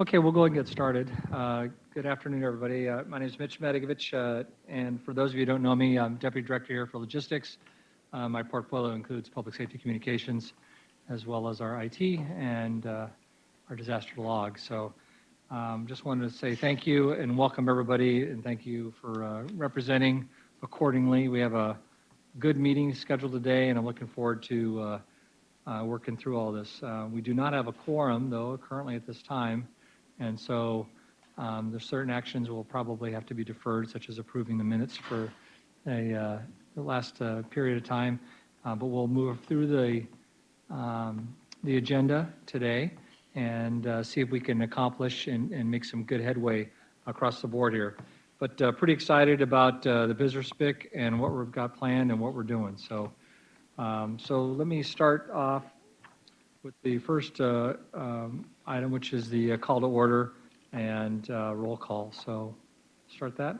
Okay, we'll go ahead and get started. Good afternoon, everybody. My name is Mitch Medigovich, and for those of you who don't know me, I'm Deputy Director here for Logistics. My portfolio includes public safety communications, as well as our IT and our disaster log. So just wanted to say thank you and welcome everybody, and thank you for representing accordingly. We have a good meeting scheduled today, and I'm looking forward to working through all this. We do not have a quorum, though, currently at this time. And so there's certain actions will probably have to be deferred, such as approving the minutes for the last period of time. But we'll move through the agenda today and see if we can accomplish and make some good headway across the board here. But pretty excited about the PSRSPC and what we've got planned and what we're doing. So let me start off with the first item, which is the call to order and roll call. So start that.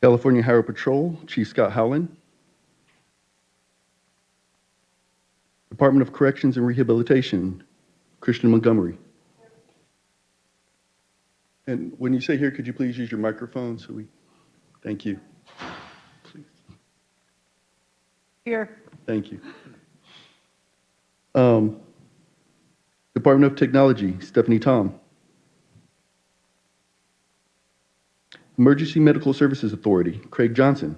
California Highway Patrol, Chief Scott Howland. Department of Corrections and Rehabilitation, Christian Montgomery. And when you say here, could you please use your microphone so thank you. Please. Here. Thank you. Department of Technology, Stephanie Tom. Emergency Medical Services Authority, Craig Johnson.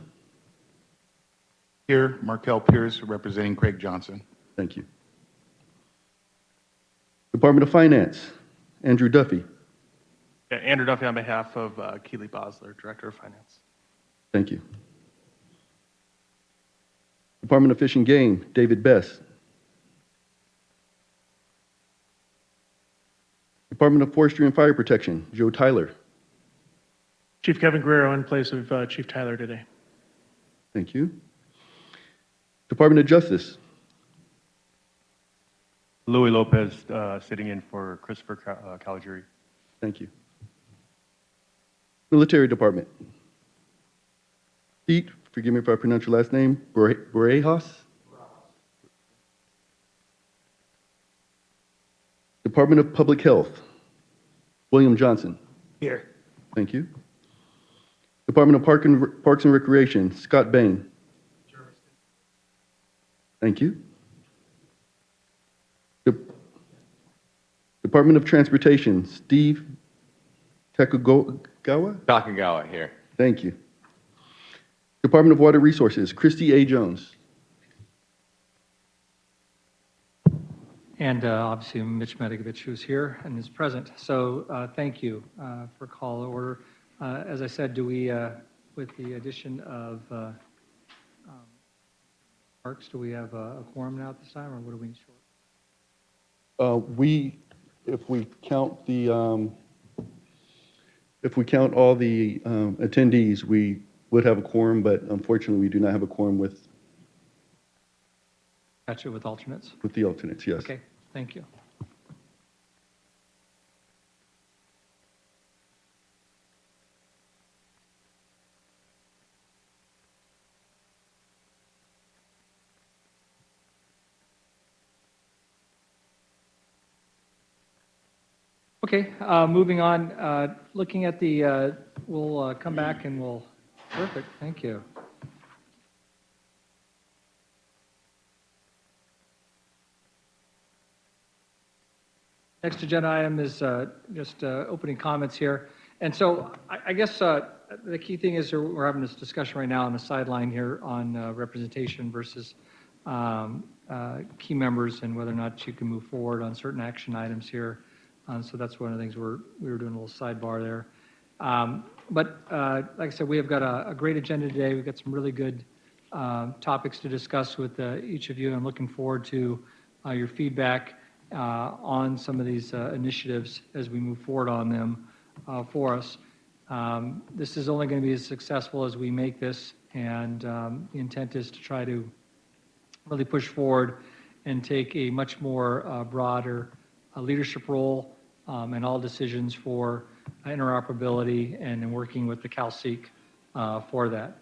Here, Markel Pierce, representing Craig Johnson. Thank you. Department of Finance, Andrew Duffy. Yeah, Andrew Duffy on behalf of Keely Bosler, Director of Finance. Thank you. Department of Fish and Game, David Best. Department of Forestry and Fire Protection, Joe Tyler. Chief Kevin Guerrero in place of Chief Tyler today. Thank you. Department of Justice. Louis Lopez sitting in for Christopher Caligari. Thank you. Military Department. Pete, forgive me if I pronounce your last name, Borejas. Department of Public Health, William Johnson. Here. Thank you. Department of Parks and Recreation, Scott Bain. Thank you. Department of Transportation, Steve Takagawa here. Thank you. Department of Water Resources, Christy A. Jones. And obviously Mitch Medigovich, who's here and is present. So thank you for call to order. As I said, do we, with the addition of Parks, do we have a quorum now at this time, or what do we need short? If we count all the attendees, we would have a quorum, but unfortunately, we do not have a quorum with Catch it with alternates? the alternates, yes. Okay, thank you. Okay, moving on, looking at the, we'll come back and we'll, perfect, thank you. Next agenda item is just opening comments here. And so I guess the key thing is we're having this discussion right now on the sideline here on representation versus key members and whether or not you can move forward on certain action items here. So that's one of the things we were doing a little sidebar there. But like I said, we have got a great agenda today. We've got some really good topics to discuss with each of you. I'm looking forward to your feedback on some of these initiatives as we move forward on them for us. This is only going to be as successful as we make this, and the intent is to try to really push forward and take a much more broader leadership role in all decisions for interoperability and in working with the CalSeek for that.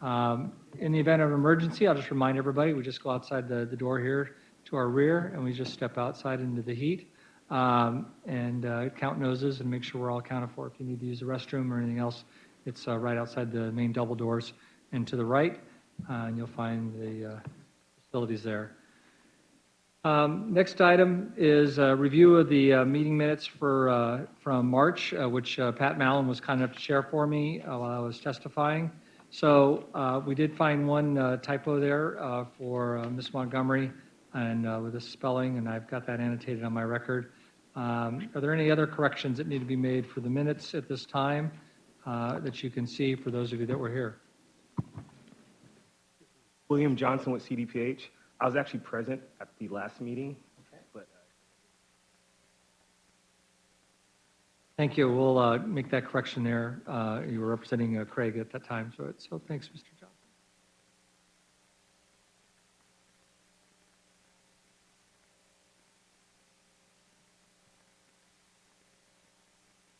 In the event of an emergency, I'll just remind everybody, we just go outside the door here to our rear, and we just step outside into the heat and count noses and make sure we're all accounted for. If you need to use the restroom or anything else, it's right outside the main double doors and to the right, and you'll find the facilities there. Next item is a review of the meeting minutes from March, which Pat Mallon was kind enough to share for me while I was testifying. So we did find one typo there for Ms. Montgomery and with the spelling, and I've got that annotated on my record. Are there any other corrections that need to be made for the minutes at this time that you can see for those of you that were here? William Johnson with CDPH. I was actually present at the last meeting, but Thank you. We'll make that correction there. You were representing Craig at that time, so thanks, Mr. Johnson.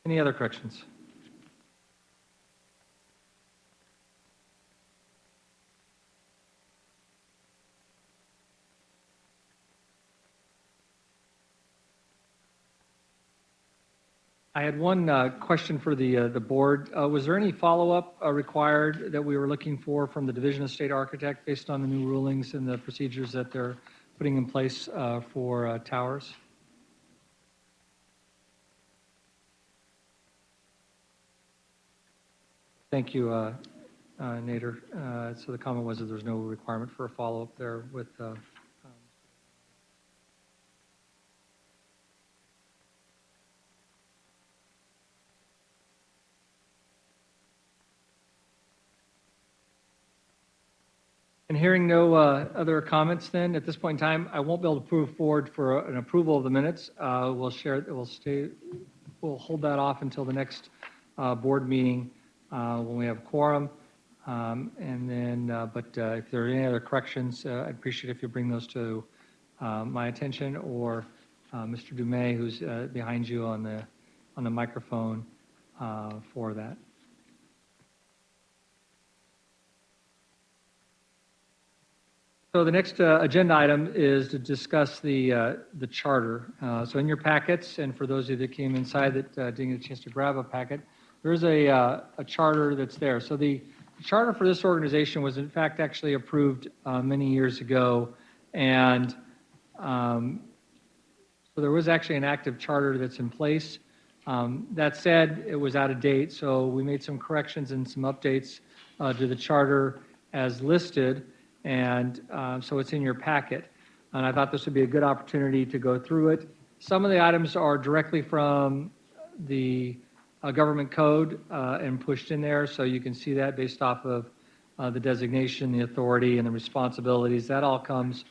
Any other corrections? I had one question for the board. Was there any follow-up required that we were looking for from the Division of State Architect based on the new rulings and the procedures that they're putting in place for towers? Thank you, Nader. So the comment was that there's no requirement for a follow-up there with And hearing no other comments then, at this point in time, I won't be able to move forward for an approval of the minutes. We'll hold that off until the next board meeting when we have quorum. And then, if there are any other corrections, I'd appreciate if you bring those to my attention or Mr. Dumais, who's behind you on the microphone for that. So the next agenda item is to discuss the charter. So in your packets, and for those of you that came inside that didn't get a chance to grab a packet, there's a charter that's there. So the charter for this organization was in fact actually approved many years ago, and so there was actually an active charter that's in place. That said, it was out of date, so we made some corrections and some updates to the charter as listed. And so it's in your packet. And I thought this would be a good opportunity to go through it. Some of the items are directly from the government code and pushed in there. So you can see that based off of the designation, the authority, and the responsibilities. That all comes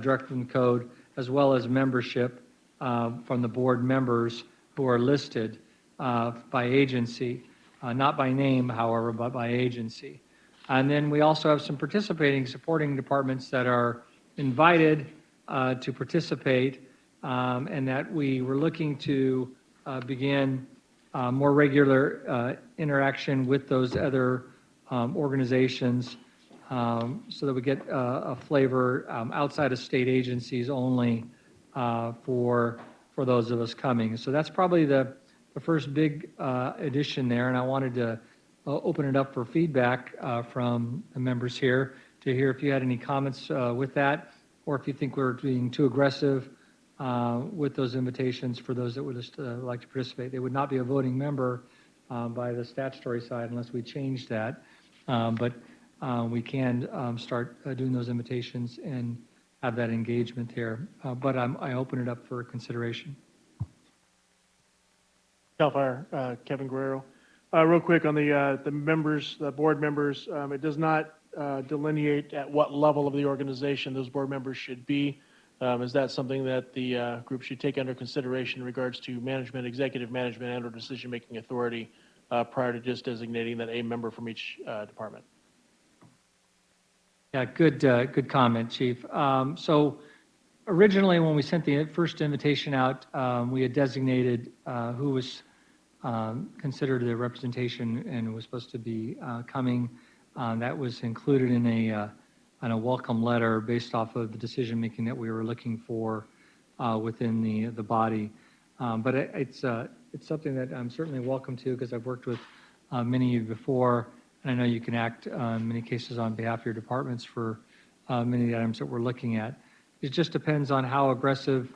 direct from the code, as well as membership from the board members who are listed by agency, not by name, however, but by agency. And then we also have some participating supporting departments that are invited to participate, and that we were looking to begin more regular interaction with those other organizations so that we get a flavor outside of state agencies only for those of us coming. So that's probably the first big addition there, and I wanted to open it up for feedback from the members here to hear if you had any comments with that, or if you think we're being too aggressive with those invitations for those that would just like to participate. They would not be a voting member by the statutory side unless we change that, but we can start doing those invitations and have that engagement here. But I open it up for consideration. CAL FIRE, Kevin Guerrero. Real quick on the members, the board members, it does not delineate at what level of the organization those board members should be. Is that something that the group should take under consideration in regards to management, executive management, and/or decision-making authority prior to just designating that a member from each department? Yeah, good comment, Chief. So originally, when we sent the first invitation out, we had designated who was considered the representation and was supposed to be coming. That was included in a welcome letter based off of the decision-making that we were looking for within the body. But it's something that I'm certainly welcome to because I've worked with many of you before, and I know you can act in many cases on behalf of your departments for many of the items that we're looking at. It just depends on how aggressive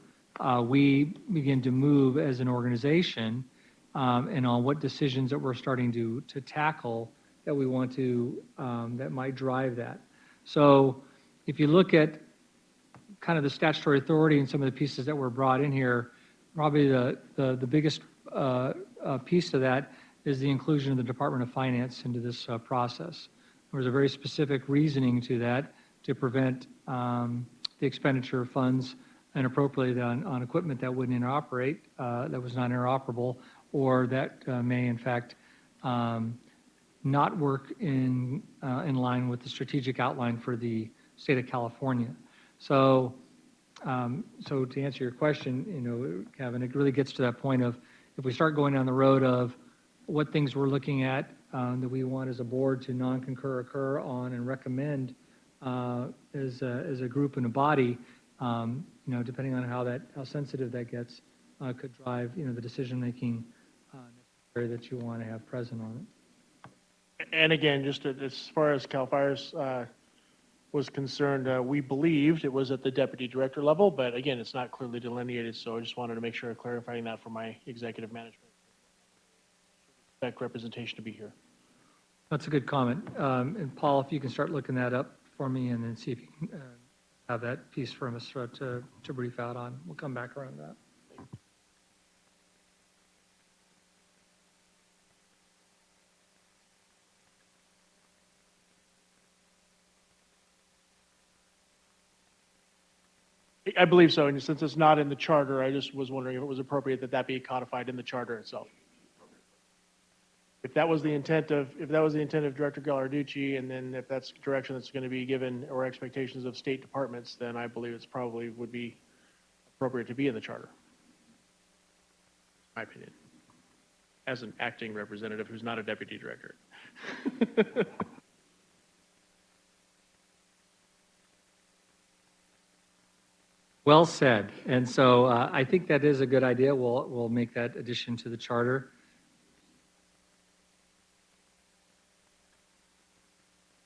we begin to move as an organization and on what decisions that we're starting to tackle that we want to, that might drive that. So if you look at kind of the statutory authority and some of the pieces that were brought in here, probably the biggest piece of that is the inclusion of the Department of Finance into this process. There was a very specific reasoning to that to prevent the expenditure of funds inappropriately on equipment that wouldn't interoperate, that was not interoperable, or that may in fact not work in line with the strategic outline for the state of California. So, so to answer your question, you know, Kevin, it really gets to that point of if we start going down the road of what things we're looking at that we want as a board to non-concur occur on and recommend as a group and a body, you know, depending on how sensitive that gets, could drive, you know, the decision-making necessary that you want to have present on it. And again, just as far as CAL FIRE's was concerned, we believed it was at the deputy director level, but again, it's not clearly delineated, so I just wanted to make sure I'm clarifying that for my executive management. Expect representation to be here. That's a good comment. And Paul, if you can start looking that up for me and then see if you can have that piece from us to brief out on. We'll come back around to that. I believe so, and since it's not in the charter, I just was wondering if it was appropriate that that be codified in the charter itself. If that was the intent of Director Gallarducci, and then if that's direction that's going to be given or expectations of state departments, then I believe it's probably would be appropriate to be in the charter. My opinion, as an acting representative who's not a deputy director. Well said. And so I think that is a good idea. We'll make that addition to the charter.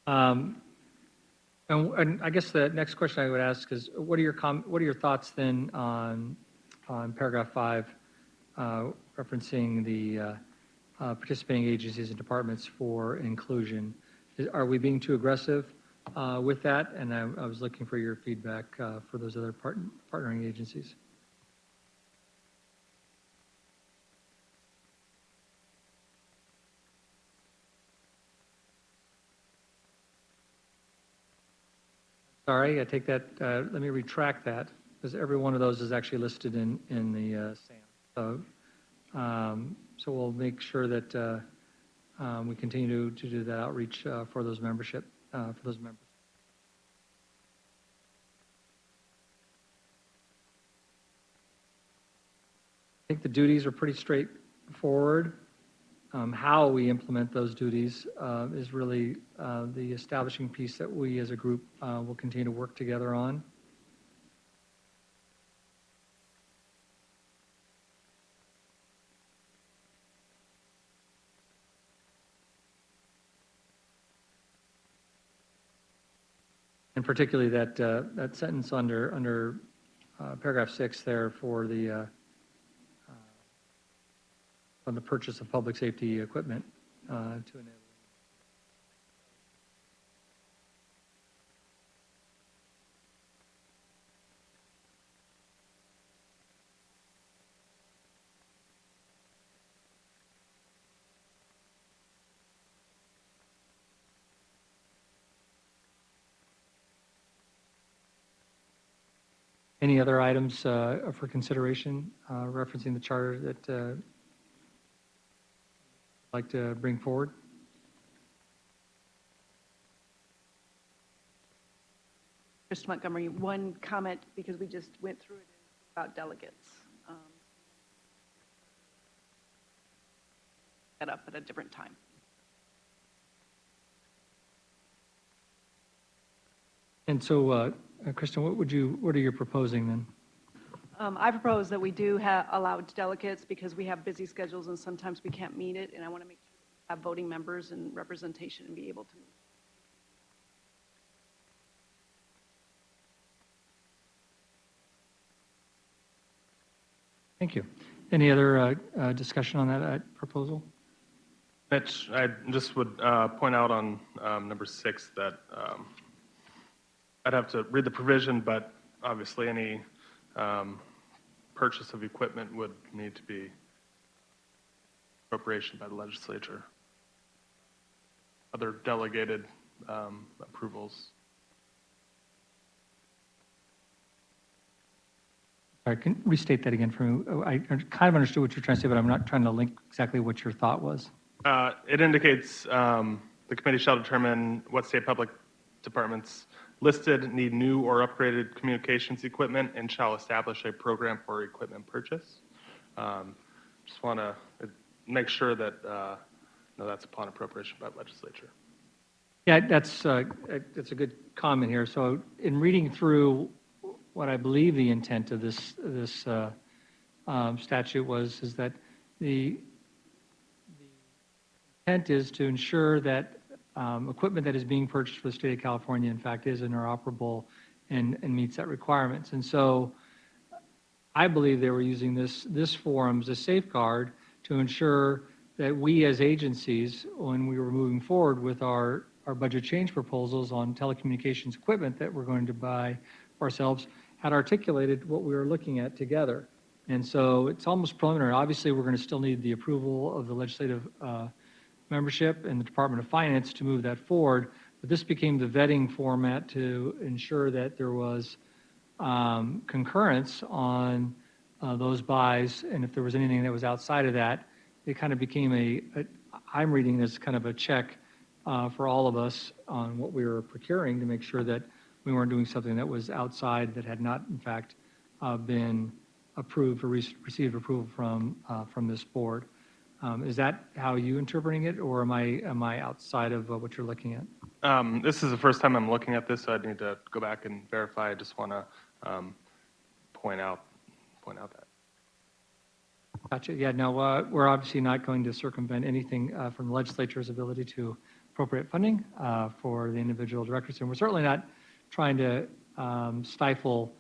And I guess the next question I would ask is, what are your thoughts then on paragraph 5, referencing the participating agencies and departments for inclusion? Are we being too aggressive with that? And I was looking for your feedback for those other partnering agencies. Sorry, I take that, let me retract that, because every one of those is actually listed in the SAM. So we'll make sure that we continue to do that outreach for those members. I think the duties are pretty straightforward. How we implement those duties is really the establishing piece that we as a group will continue to work together on. And particularly that sentence under paragraph 6 there for the on the purchase of public safety equipment to enable. Any other items for consideration referencing the charter that like to bring forward? Mr. Montgomery, one comment, because we just went through it about delegates. That up at a different time. And so, Kristen, what are you proposing then? I propose that we do allow delegates because we have busy schedules and sometimes we can't meet it, and I want to make sure that we have voting members and representation and be able to meet. Thank you. Any other discussion on that proposal? Mitch, I just would point out on number 6 that I'd have to read the provision, but obviously any purchase of equipment would need to be appropriation by the legislature. Other delegated approvals. Sorry, can you restate that again for me? I kind of understood what you're trying to say, but I'm not trying to link exactly what your thought was. It indicates the committee shall determine what state public departments listed need new or upgraded communications equipment and shall establish a program for equipment purchase. Just want to make sure that that's upon appropriation by the legislature. Yeah, that's a good comment here. So in reading through what I believe the intent of this statute was, is that the intent is to ensure that equipment that is being purchased for the state of California, in fact, is interoperable and meets that requirements. And so I believe they were using this forum as a safeguard to ensure that we as agencies, when we were moving forward with our budget change proposals on telecommunications equipment that we're going to buy for ourselves, had articulated what we were looking at together. And so it's almost preliminary. Obviously, we're going to still need the approval of the legislative membership and the Department of Finance to move that forward. But this became the vetting format to ensure that there was concurrence on those buys. And if there was anything that was outside of that, it kind of became I'm reading this kind of a check for all of us on what we were procuring to make sure that we weren't doing something that was outside, that had not, in fact, been approved or received approval from this board. Is that how you interpreting it, or am I outside of what you're looking at? This is the first time I'm looking at this, so I'd need to go back and verify. I just want to point out that. Gotcha. Yeah, no, we're obviously not going to circumvent anything from the legislature's ability to appropriate funding for the individual directors, and we're certainly not trying to stifle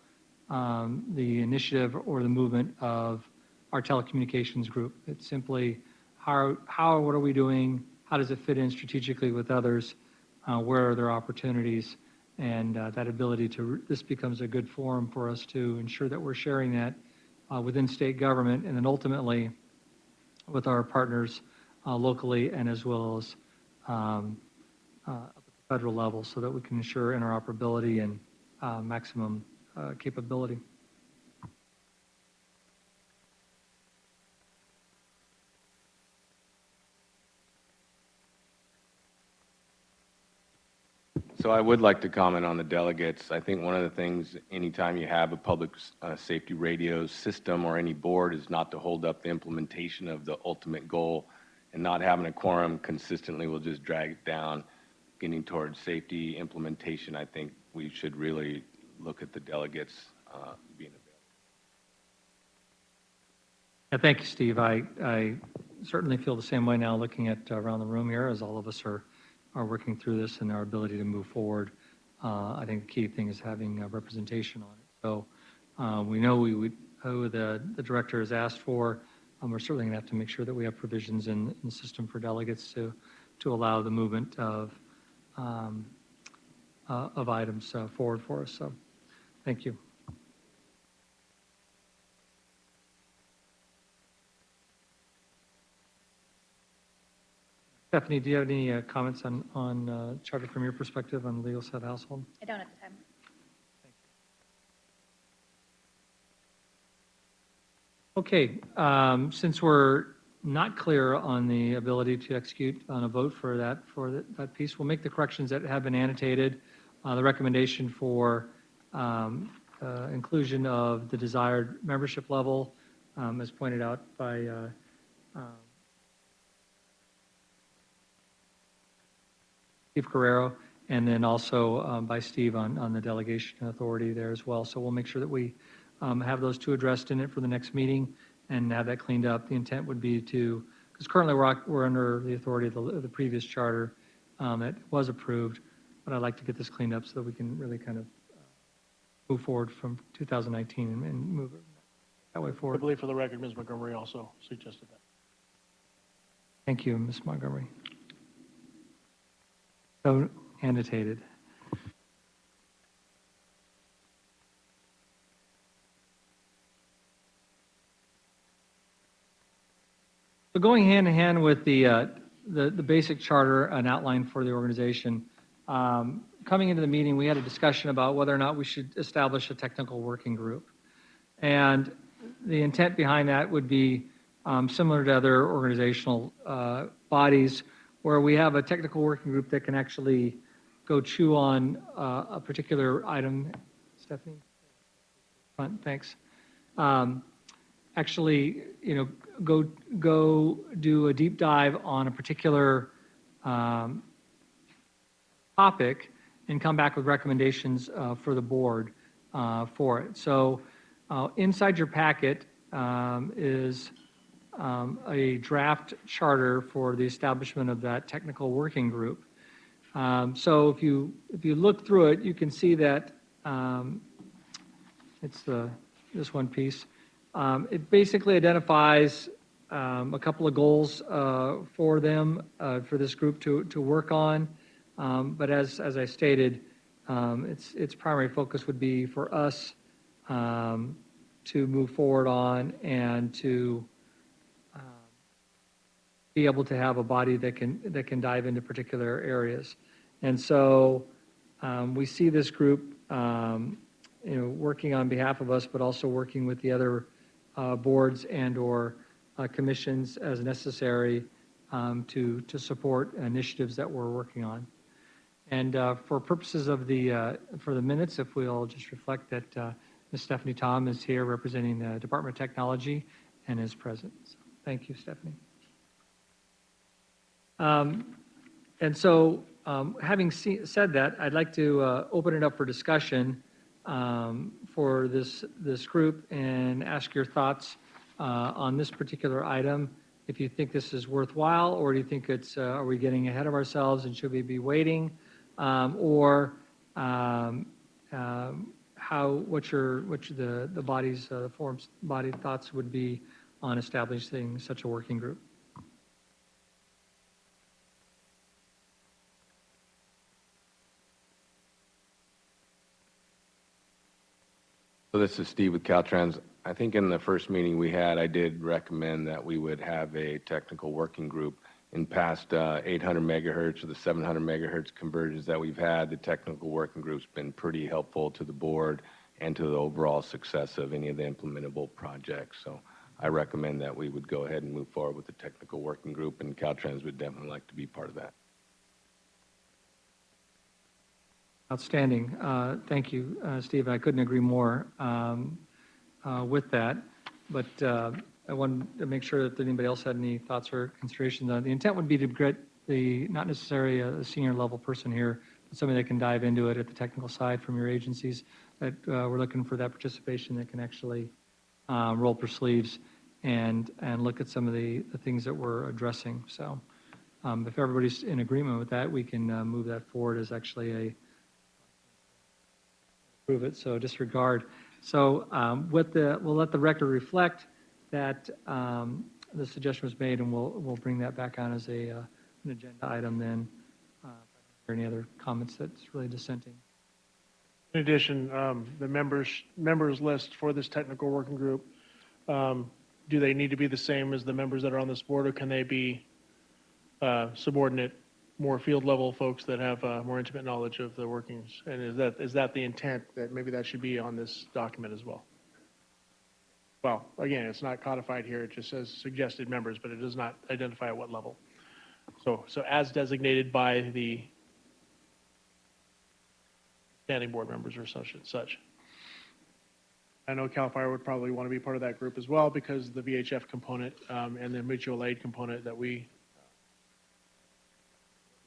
the initiative or the movement of our telecommunications group. It's simply what are we doing? How does it fit in strategically with others? Where are there opportunities? And that ability this becomes a good forum for us to ensure that we're sharing that within state government and then ultimately with our partners locally and as well as at the federal level so that we can ensure interoperability and maximum capability. So I would like to comment on the delegates. I think one of the things, anytime you have a public safety radio system or any board, is not to hold up the implementation of the ultimate goal, and not having a quorum consistently will just drag it down. Getting towards safety implementation, I think we should really look at the delegates being available. Yeah, thank you, Steve. I certainly feel the same way now looking at around the room here as all of us are working through this and our ability to move forward. I think the key thing is having representation on it. So we know who the director has asked for. We're certainly going to have to make sure that we have provisions in the system for delegates to allow the movement of items forward for us. So thank you. Stephanie, do you have any comments on charter from your perspective on legal set household? I don't at the time. Okay, since we're not clear on the ability to execute on a vote for that piece, we'll make the corrections that have been annotated. The recommendation for inclusion of the desired membership level, as pointed out by Steve Carrero, and then also by Steve on the delegation authority there as well. So we'll make sure that we have those two addressed in it for the next meeting and have that cleaned up. The intent would be to, because currently we're under the authority of the previous charter that was approved, but I'd like to get this cleaned up so that we can really kind of move forward from 2019 and move it that way I forward. believe for the record, Ms. Montgomery also suggested that. Thank you, Ms. Montgomery. So annotated. So going hand in hand with the basic charter, an outline for the organization, coming into the meeting, we had a discussion about whether or not we should establish a technical working group. And the intent behind that would be similar to other organizational bodies, where we have a technical working group that can actually go chew on a particular item. Stephanie? Thanks. Actually, go do a deep dive on a particular topic and come back with recommendations for the board for it. So inside your packet is a draft charter for the establishment of that technical working group. So if you look through it, you can see that it's this one piece. It basically identifies a couple of goals for them, for this group to work on. But as I stated, its primary focus would be for us to move forward on and to be able to have a body that can dive into particular areas. And so we see this group, working on behalf of us, but also working with the other boards and/or commissions as necessary to support initiatives that we're working on. And for purposes of for the minutes, if we'll just reflect that Ms. Stephanie Tom is here representing the Department of Technology and is present. So, thank you, Stephanie. And so, having said that, I'd like to open it up for discussion for this group and ask your thoughts on this particular item. If you think this is worthwhile, or do you think are we getting ahead of ourselves and should we be waiting? Or what's the body's forum's body thoughts would be on establishing such a working group? So this is Steve with Caltrans. I think in the first meeting we had, I did recommend that we would have a technical working group. In past 800 megahertz or the 700 megahertz conversions that we've had, the technical working group's been pretty helpful to the board and to the overall success of any of the implementable projects. So I recommend that we would go ahead and move forward with the technical working group, and Caltrans would definitely like to be part of that. Outstanding. Thank you, Steve. I couldn't agree more with that. But I wanted to make sure that anybody else had any thoughts or considerations. The intent would be to get not necessarily a senior level person here, but somebody that can dive into it at the technical side from your agencies. That we're looking for that participation that can actually roll up their sleeves and look at some of the things that we're addressing. So if everybody's in agreement with that, we can move that forward as actually approve it. So disregard. So we'll let the record reflect that the suggestion was made, and we'll bring that back on as an agenda item then. Or any other comments that's really dissenting? In addition, the members list for this technical working group, do they need to be the same as the members that are on this board, or can they be subordinate, more field level folks that have more intimate knowledge of the workings? And is that the intent, that maybe that should be on this document as well? Well, again, it's not codified here. It just says suggested members, but it does not identify at what level. So as designated by the standing board members or such and such. I know CAL FIRE would probably want to be part of that group as well, because the VHF component and the mutual aid component that we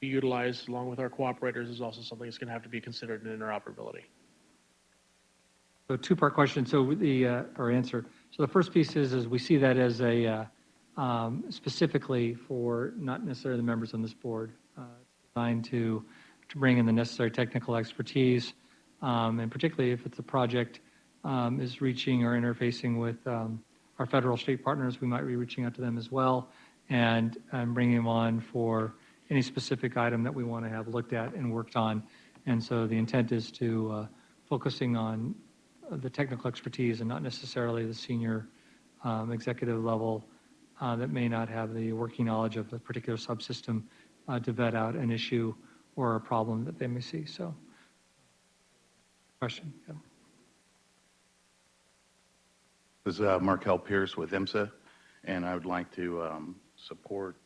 be utilized along with our cooperators is also something that's going to have to be considered in interoperability. So two-part question, so or answer. So the first piece is we see that as specifically for not necessarily the members on this board, designed to bring in the necessary technical expertise, and particularly if it's a project is reaching or interfacing with our federal state partners, we might be reaching out to them as well and bringing them on for any specific item that we want to have looked at and worked on. And so the intent is to focusing on the technical expertise and not necessarily the senior executive level that may not have the working knowledge of a particular subsystem to vet out an issue or a problem that they may see. So, question? Yeah. This is Markel Pierce with IMSA, and I would like to support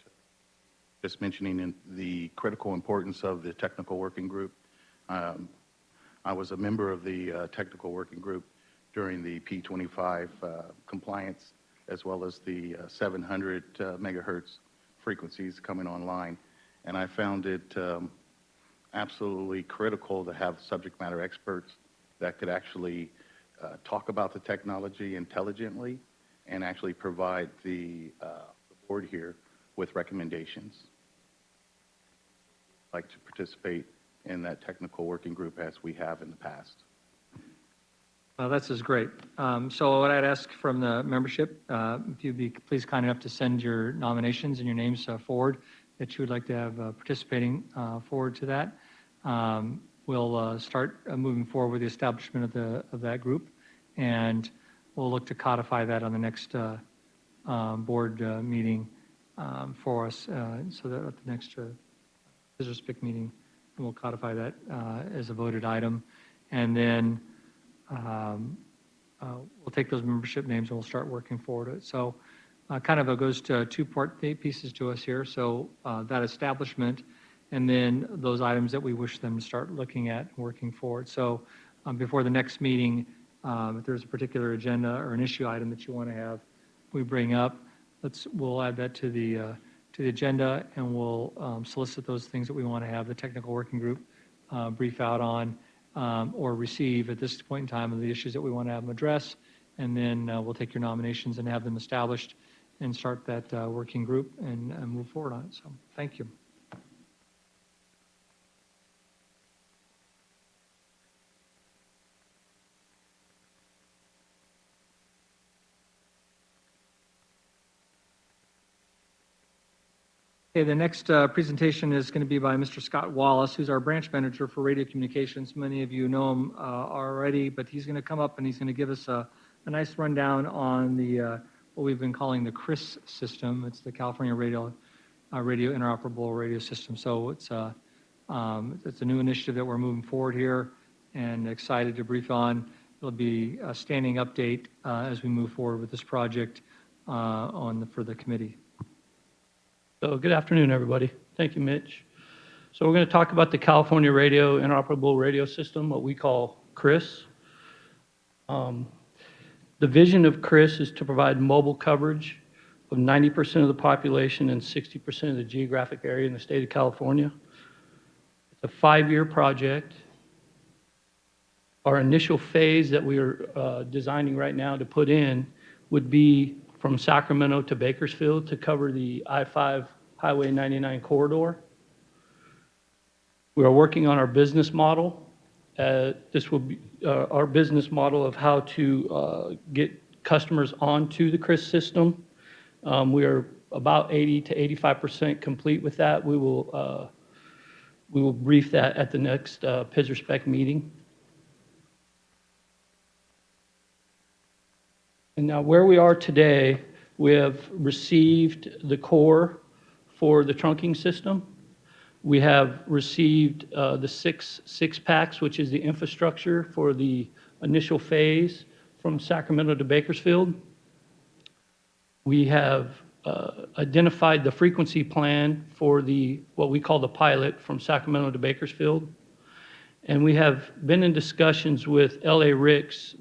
just mentioning the critical importance of the technical working group. I was a member of the technical working group during the P25 compliance, as well as the 700 megahertz frequencies coming online. And I found it absolutely critical to have subject matter experts that could actually talk about the technology intelligently and actually provide the board here with recommendations. I'd like to participate in that technical working group as we have in the past. Well, this is great. So what I'd ask from the membership, if you'd be please kind enough to send your nominations and your names forward that you would like to have participating forward to that. We'll start moving forward with the establishment of that group, and we'll look to codify that on the next board meeting for us, so that at the next PSRSPC meeting, we'll codify that as a voted item, and then we'll take those membership names and we'll start working forward it. So kind of it goes to two-part pieces to us here. So that establishment, and then those items that we wish them to start looking at and working forward. So before the next meeting, if there's a particular agenda or an issue item that you want to have, we bring up, we'll add that to the agenda, and we'll solicit those things that we want to have the technical working group brief out on or receive at this point in time of the issues that we want to have them address. And then we'll take your nominations and have them established and start that working group and move forward on it. So thank you. Okay, the next presentation is going to be by Mr. Scott Wallace, who's our branch manager for radio communications. Many of you know him already, but he's going to come up and he's going to give us a nice rundown on the what we've been calling the CRIS system. It's the California Radio Interoperable Radio System. So it's a new initiative that we're moving forward here, and excited to brief on. It'll be a standing update as we move forward with this project for the committee. So good afternoon, everybody. Thank you, Mitch. So we're going to talk about the California Radio Interoperable Radio System, what we call CRIS. The vision of CRIS is to provide mobile coverage of 90% of the population and 60% of the geographic area in the state of California. It's a 5-year project. Our initial phase that we are designing right now to put in would be from Sacramento to Bakersfield to cover the I-5 Highway 99 corridor. We are working on our business model. This will be our business model of how to get customers onto the CRIS system. We are about 80 to 85% complete with that. We will brief that at the next PSRSPC meeting. And now where we are today, we have received the core for the trunking system. We have received the six packs, which is the infrastructure for the initial phase from Sacramento to Bakersfield. We have identified the frequency plan for what we call the pilot from Sacramento to Bakersfield. And we have been in discussions with LA RICS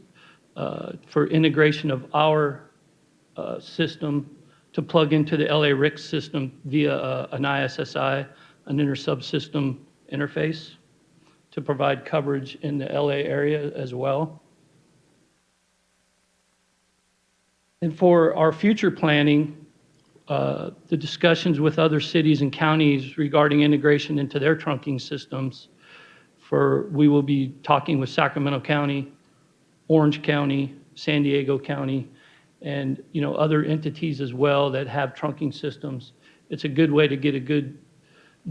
for integration of our system to plug into the LA RICS system via an ISSI, an inter-subsystem interface to provide coverage in the LA area as well. And for our future planning, the discussions with other cities and counties regarding integration into their trunking systems, we will be talking with Sacramento County, Orange County, San Diego County, and other entities as well that have trunking systems. It's a good way to get a good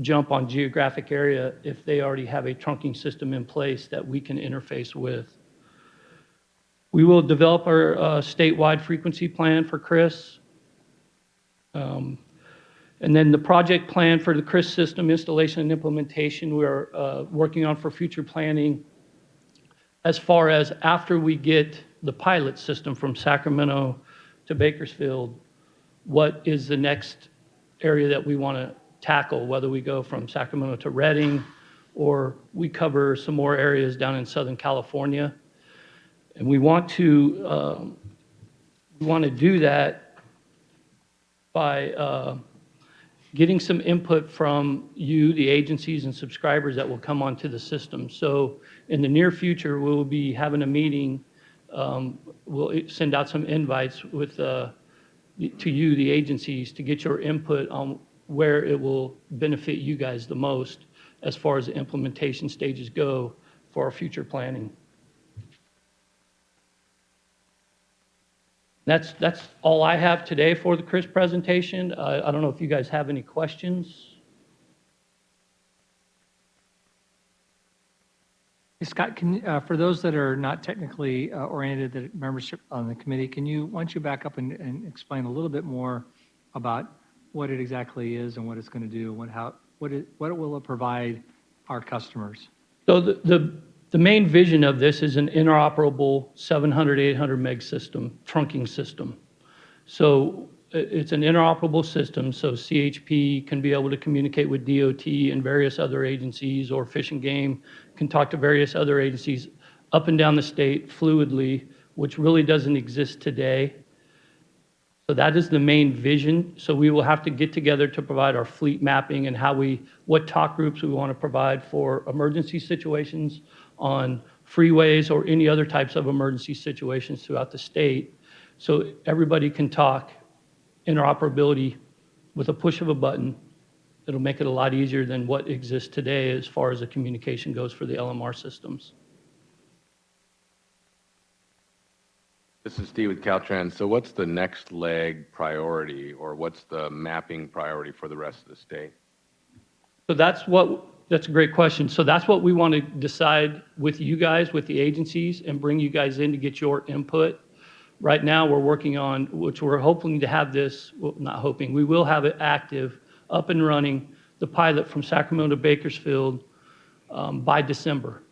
jump on geographic area if they already have a trunking system in place that we can interface with. We will develop our statewide frequency plan for CRIS. And then the project plan for the CRIS system installation and implementation, we're working on for future planning as far as after we get the pilot system from Sacramento to Bakersfield, what is the next area that we want to tackle, whether we go from Sacramento to Redding or we cover some more areas down in Southern California. And we want to do that by getting some input from you, the agencies and subscribers that will come onto the system. So in the near future, we'll be having a meeting. We'll send out some invites with to you, the agencies, to get your input on where it will benefit you guys the most as far as the implementation stages go for our future planning. That's all I have today for the CRIS presentation. I don't know if you guys have any questions. Scott, for those that are not technically oriented, that membership on the committee, why don't you back up and explain a little bit more about what it exactly is and what it's going to do, what it will provide our customers? So the main vision of this is an interoperable 700, 800 meg system, trunking system. So it's an interoperable system, so CHP can be able to communicate with DOT and various other agencies, or Fish and Game can talk to various other agencies up and down the state fluidly, which really doesn't exist today. So that is the main vision. So we will have to get together to provide our fleet mapping and what talk groups we want to provide for emergency situations on freeways or any other types of emergency situations throughout the state. So everybody can talk interoperability with a push of a button. It'll make it a lot easier than what exists today as far as the communication goes for the LMR systems. This is Steve with Caltrans. So what's the next leg priority, or what's the mapping priority for the rest of the state? So that's a great question. So that's what we want to decide with you guys, with the agencies, and bring you guys in to get your input. Right now, we're working on, which we're hoping to have this, well, not hoping, we will have it active, up and running, the pilot from Sacramento to Bakersfield by December.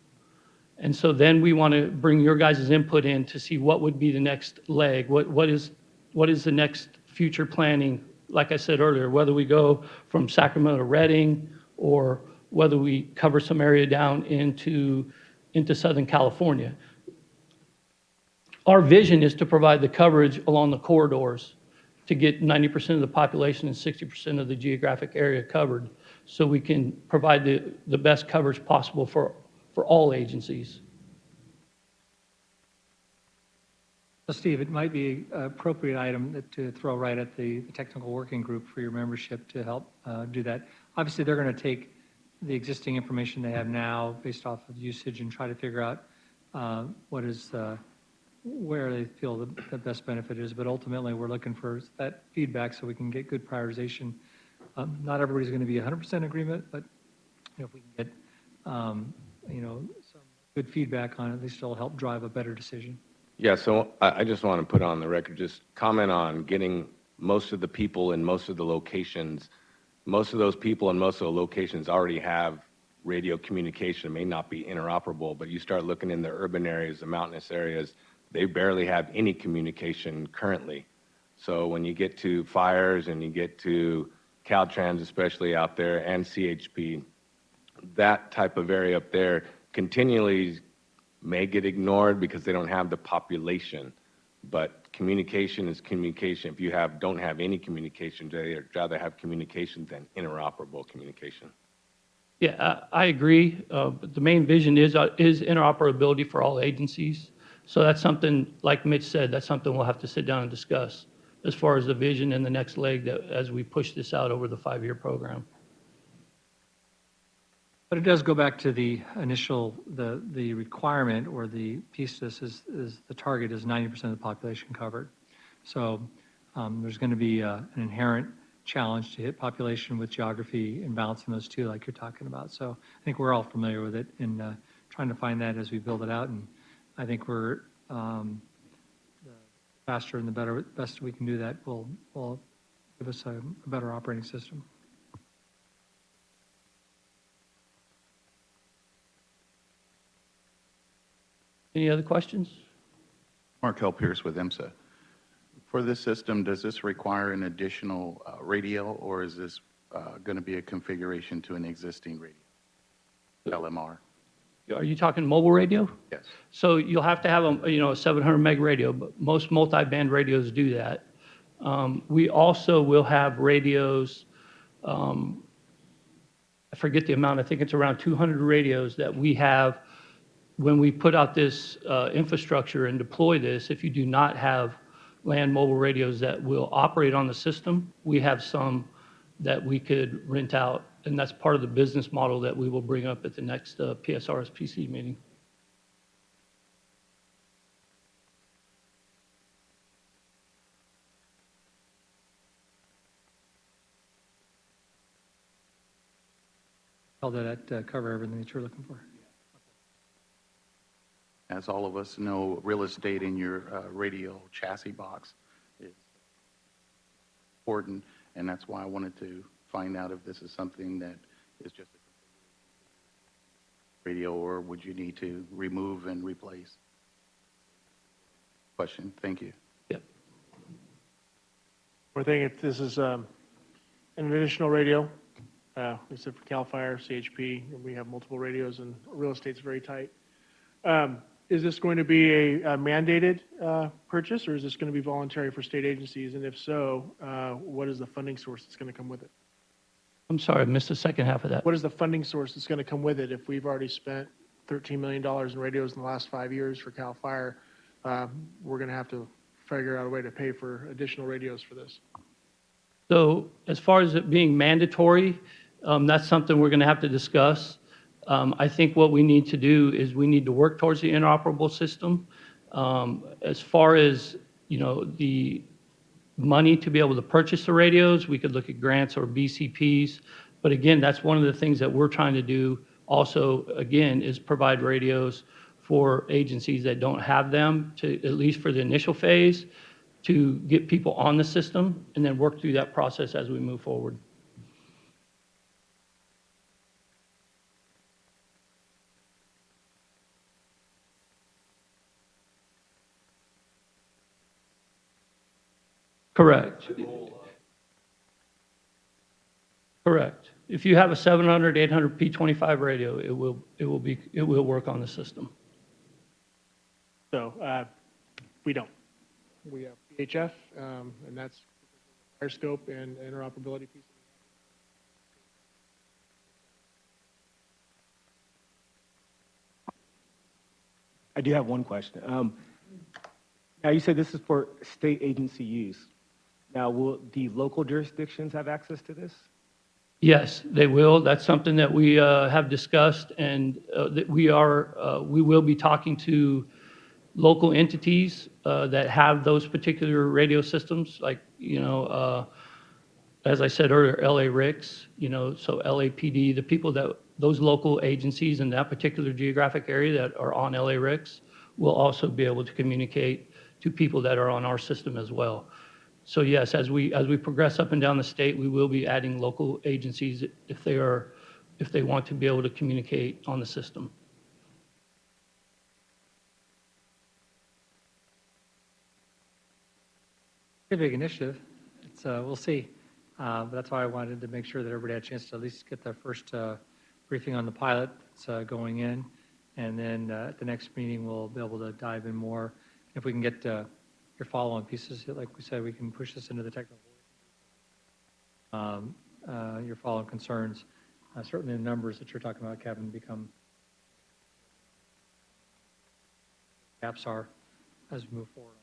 And so then we want to bring your guys' input in to see what would be the next leg, what is the next future planning, like I said earlier, whether we go from Sacramento to Redding or whether we cover some area down into Southern California. Our vision is to provide the coverage along the corridors to get 90% of the population and 60% of the geographic area covered, so we can provide the best coverage possible for all agencies. So Steve, it might be an appropriate item to throw right at the technical working group for your membership to help do that. Obviously, they're going to take the existing information they have now based off of usage and try to figure out where they feel the best benefit is. But ultimately, we're looking for that feedback so we can get good prioritization. Not everybody's going to be 100% agreement, but if we can get some good feedback on it, they still help drive a better decision. Yeah, so I just want to put on the record, just comment on getting most of the people in most of the locations. Most of those people in most of the locations already have radio communication. It may not be interoperable, but you start looking in the urban areas, the mountainous areas, they barely have any communication currently. So when you get to fires and you get to Caltrans, especially out there, and CHP, that type of area up there continually may get ignored because they don't have the population. But communication is communication. If you don't have any communication, they'd rather have communication than interoperable communication. Yeah, I agree. But the main vision is interoperability for all agencies. So that's something, like Mitch said, that's something we'll have to sit down and discuss as far as the vision and the next leg that, as we push this out over the 5-year program. But it does go back to the initial, the requirement or the piece of this is the target is 90% of the population covered. So there's going to be an inherent challenge to hit population with geography and balancing those two like you're talking about. So I think we're all familiar with it and trying to find that as we build it out. And I think we're the faster and the better, best we can do that will give us a better operating system. Any other questions? Mark L. Pierce with IMSA. For this system, does this require an additional radio, or is this going to be a configuration to an existing radio, LMR? Are you talking mobile radio? Yes. So you'll have to have a 700 meg radio, but most multi-band radios do that. We also will have radios, I forget the amount, I think it's around 200 radios that we have when we put out this infrastructure and deploy this. If you do not have land mobile radios that will operate on the system, we have some that we could rent out, and that's part of the business model that we will bring up at the next PSRSPC meeting. Held that cover everything that you're looking for. As all of us know, real estate in your radio chassis box is important, and that's why I wanted to find out if this is something that is just a radio, or would you need to remove and replace? Question. Thank you. Yep. We're thinking if this is an additional radio, except for CAL FIRE, CHP, and we have multiple radios, and real estate's very tight. Is this going to be a mandated purchase, or is this going to be voluntary for state agencies? And if so, what is the funding source that's going to come with it? I'm sorry, I missed the second half of that. What is the funding source that's going to come with it? If we've already spent $13 million in radios in the last 5 years for CAL FIRE, we're going to have to figure out a way to pay for additional radios for this. So as far as it being mandatory, that's something we're going to have to discuss. I think what we need to do is we need to work towards the interoperable system. As far as, the money to be able to purchase the radios, we could look at grants or BCPs. But again, that's one of the things that we're trying to do also, again, is provide radios for agencies that don't have them, to at least for the initial phase, to get people on the system and then work through that process as we move forward. Correct. Correct. If you have a 700, 800 P25 radio, it will work on the system. So we don't. We have PHF, and that's our scope and interoperability piece. I do have one question. Now, you said this is for state agency use. Now, will the local jurisdictions have access to this? Yes, they will. That's something that we have discussed, and that we will be talking to local entities that have those particular radio systems, like, as I said earlier, LA RICS, so LAPD, the people those local agencies in that particular geographic area that are on LA RICS will also be able to communicate to people that are on our system as well. So yes, as we progress up and down the state, we will be adding local agencies if they want to be able to communicate on the system. Pretty big initiative. We'll see. But that's why I wanted to make sure that everybody had a chance to at least get their first briefing on the pilot that's going in. And then at the next meeting, we'll be able to dive in more. If we can get your follow-on pieces, like we said, we can push this into the technical, your follow-on concerns. certainly the numbers that you're talking about, Kevin, become gaps are as we move forward.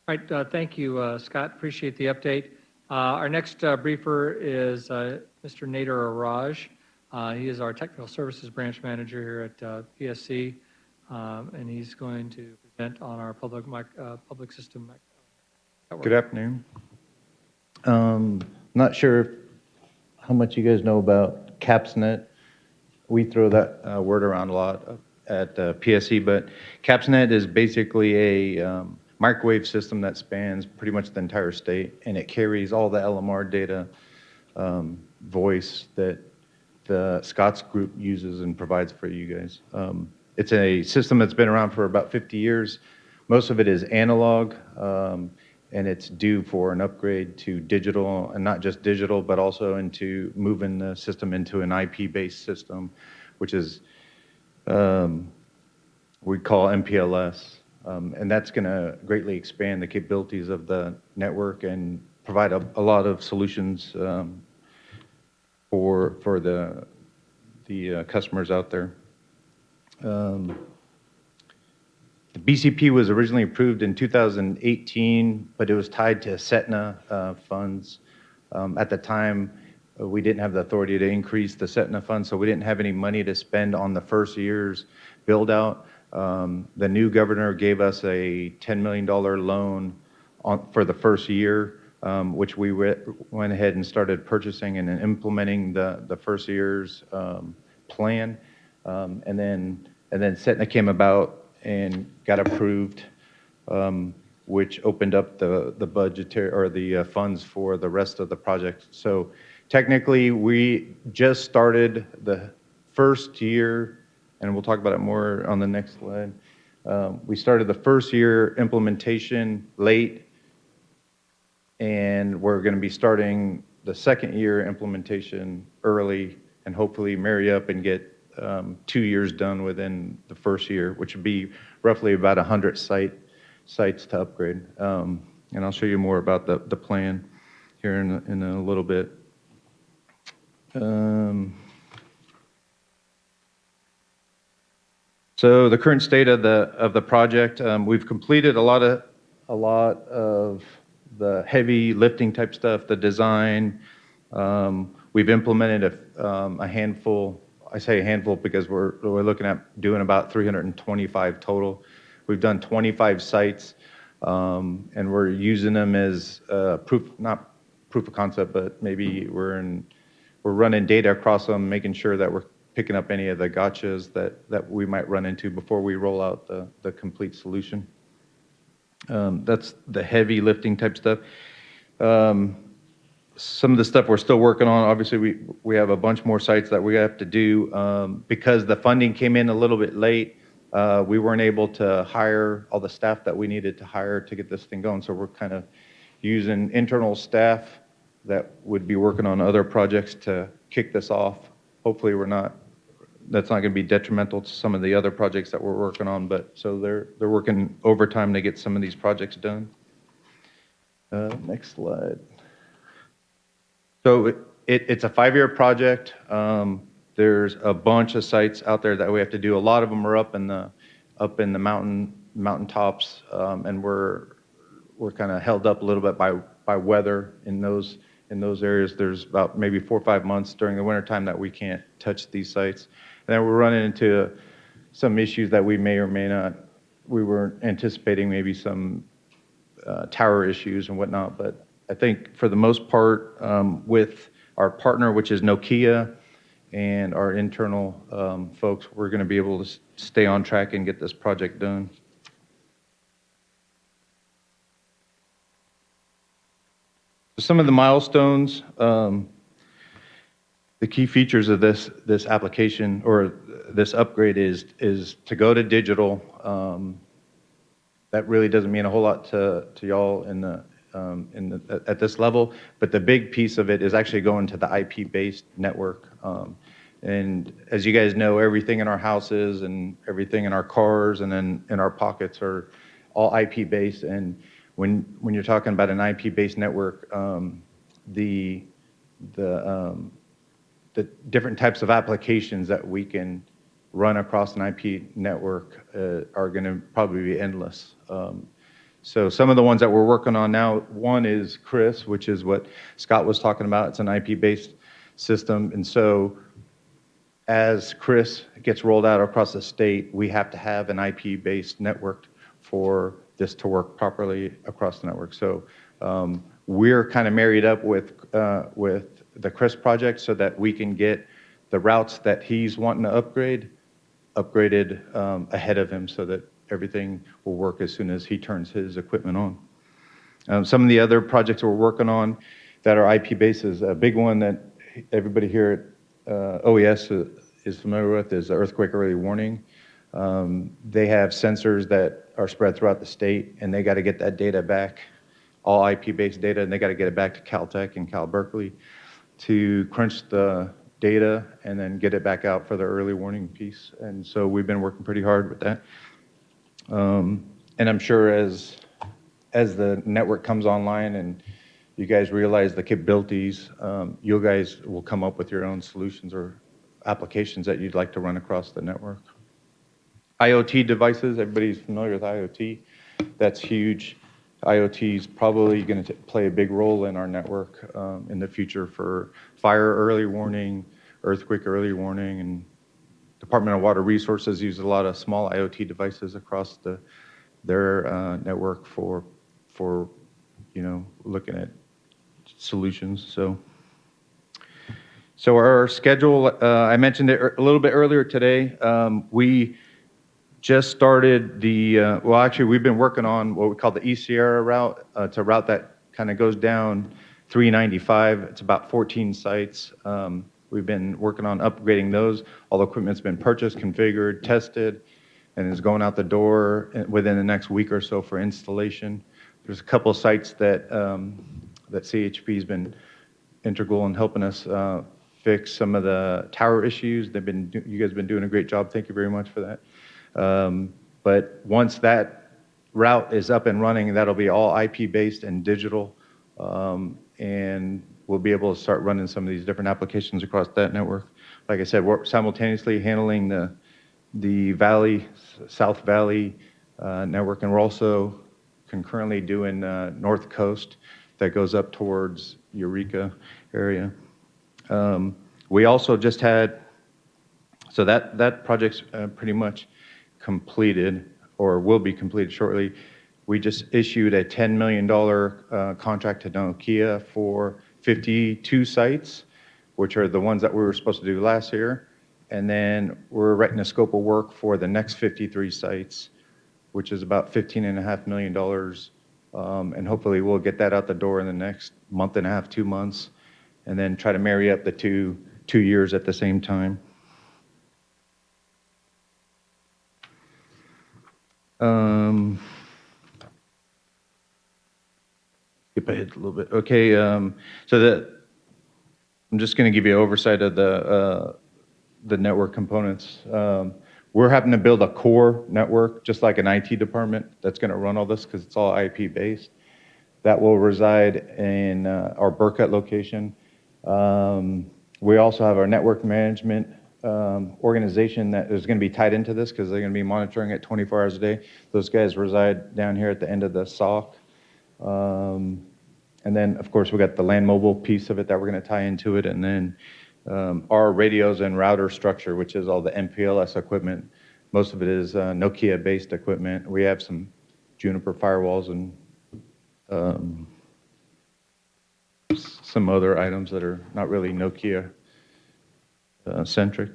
All right, thank you, Scott. Appreciate the update. Our next briefer is Mr. Nader Araj. He is our Technical Services Branch Manager here at PSC, and he's going to present on our public system network. Good afternoon. Not sure how much you guys know about CapsNet. We throw that word around a lot at PSC, but CapsNet is basically a microwave system that spans pretty much the entire state, and it carries all the LMR data, voice that the Scott's group uses and provides for you guys. It's a system that's been around for about 50 years. Most of it is analog, and it's due for an upgrade to digital, and not just digital, but also into moving the system into an IP-based system, which is we call MPLS. And that's going to greatly expand the capabilities of the network and provide a lot of solutions for the customers out there. The BCP was originally approved in 2018, but it was tied to CETNA funds. At the time, we didn't have the authority to increase the CETNA funds, so we didn't have any money to spend on the first year's build-out. The new governor gave us a $10 million loan for the first year, which we went ahead and started purchasing and implementing the first year's plan. And then CETNA came about and got approved, which opened up the budgetary or the funds for the rest of the project. So technically, we just started the first year, and we'll talk about it more on the next slide. We started the first year implementation late, and we're going to be starting the second year implementation early, and hopefully marry up and get 2 years done within the first year, which would be roughly about 100 sites to upgrade. And I'll show you more about the plan here in a little bit. So the current state of the project, we've completed a lot of the heavy lifting type stuff, the design. We've implemented a handful. I say a handful because we're looking at doing about 325 total. We've done 25 sites, and we're using them as not proof of concept, but maybe we're running data across them, making sure that we're picking up any of the gotchas that we might run into before we roll out the complete solution. That's the heavy lifting type stuff. Some of the stuff we're still working on, obviously we have a bunch more sites that we have to do. Because the funding came in a little bit late, we weren't able to hire all the staff that we needed to hire to get this thing going. So we're kind of using internal staff that would be working on other projects to kick this off. Hopefully that's not going to be detrimental to some of the other projects that we're working on, but so they're working overtime to get some of these projects done. Next slide. So it's a 5-year project. There's a bunch of sites out there that we have to do. A lot of them are up in the mountaintops, and we're kind of held up a little bit by weather in those areas. There's about maybe 4 or 5 months during the wintertime that we can't touch these sites. And then we're running into some issues that we may or may not. We weren't anticipating maybe some tower issues and whatnot, but I think for the most part, with our partner, which is Nokia, and our internal folks, we're going to be able to stay on track and get this project done. Some of the milestones, the key features of this application or this upgrade is to go to digital. That really doesn't mean a whole lot to y'all at this level, but the big piece of it is actually going to the IP-based network. And as you guys know, everything in our houses and everything in our cars and then in our pockets are all IP-based. And when you're talking about an IP-based network, the different types of applications that we can run across an IP network are going to probably be endless. So some of the ones that we're working on now, one is CRIS, which is what Scott was talking about. It's an IP-based system. And so as CRIS gets rolled out across the state, we have to have an IP-based network for this to work properly across the network. So we're kind of married up with the CRIS project so that we can get the routes that he's wanting to upgraded ahead of him so that everything will work as soon as he turns his equipment on. Some of the other projects we're working on that are IP-based is a big one that everybody here at OES is familiar with is the earthquake early warning. They have sensors that are spread throughout the state, and they got to get that data back, all IP-based data, and they got to get it back to Caltech and Cal Berkeley to crunch the data and then get it back out for the early warning piece. And so we've been working pretty hard with that. And I'm sure as the network comes online and you guys realize the capabilities, you guys will come up with your own solutions or applications that you'd like to run across the network. IoT devices, everybody's familiar with IoT. That's huge. IoT is probably going to play a big role in our network in the future for fire early warning, earthquake early warning, and Department of Water Resources uses a lot of small IoT devices across their network for looking at solutions. So our schedule, I mentioned it a little bit earlier today. We just started well, actually, we've been working on what we call the East Sierra route. It's a route that kind of goes down 395. It's about 14 sites. We've been working on upgrading those. All the equipment's been purchased, configured, tested, and is going out the door within the next week or so for installation. There's a couple of sites that CHP has been integral in helping us fix some of the tower issues. You guys have been doing a great job. Thank you very much for that. But once that route is up and running, that'll be all IP-based and digital, and we'll be able to start running some of these different applications across that network. Like I said, we're simultaneously handling the South Valley network, and we're also concurrently doing North Coast that goes up towards Eureka area. We also just had, so that project's pretty much completed or will be completed shortly. We just issued a $10 million contract to Nokia for 52 sites, which are the ones that we were supposed to do last year. And then we're writing a scope of work for the next 53 sites, which is about $15.5 million. And hopefully we'll get that out the door in the next month and a half, 2 months, and then try to marry up the two years at the same time. Skip ahead a little bit. Okay, so I'm just going to give you an oversight of the network components. We're having to build a core network, just like an IT department, that's going to run all this because it's all IP-based. That will reside in our Burkett location. We also have our network management organization that is going to be tied into this because they're going to be monitoring it 24 hours a day. Those guys reside down here at the end of the SOC. And then, of course, we got the land mobile piece of it that we're going to tie into it. And then our radios and router structure, which is all the MPLS equipment. Most of it is Nokia-based equipment. We have some Juniper firewalls and some other items that are not really Nokia centric.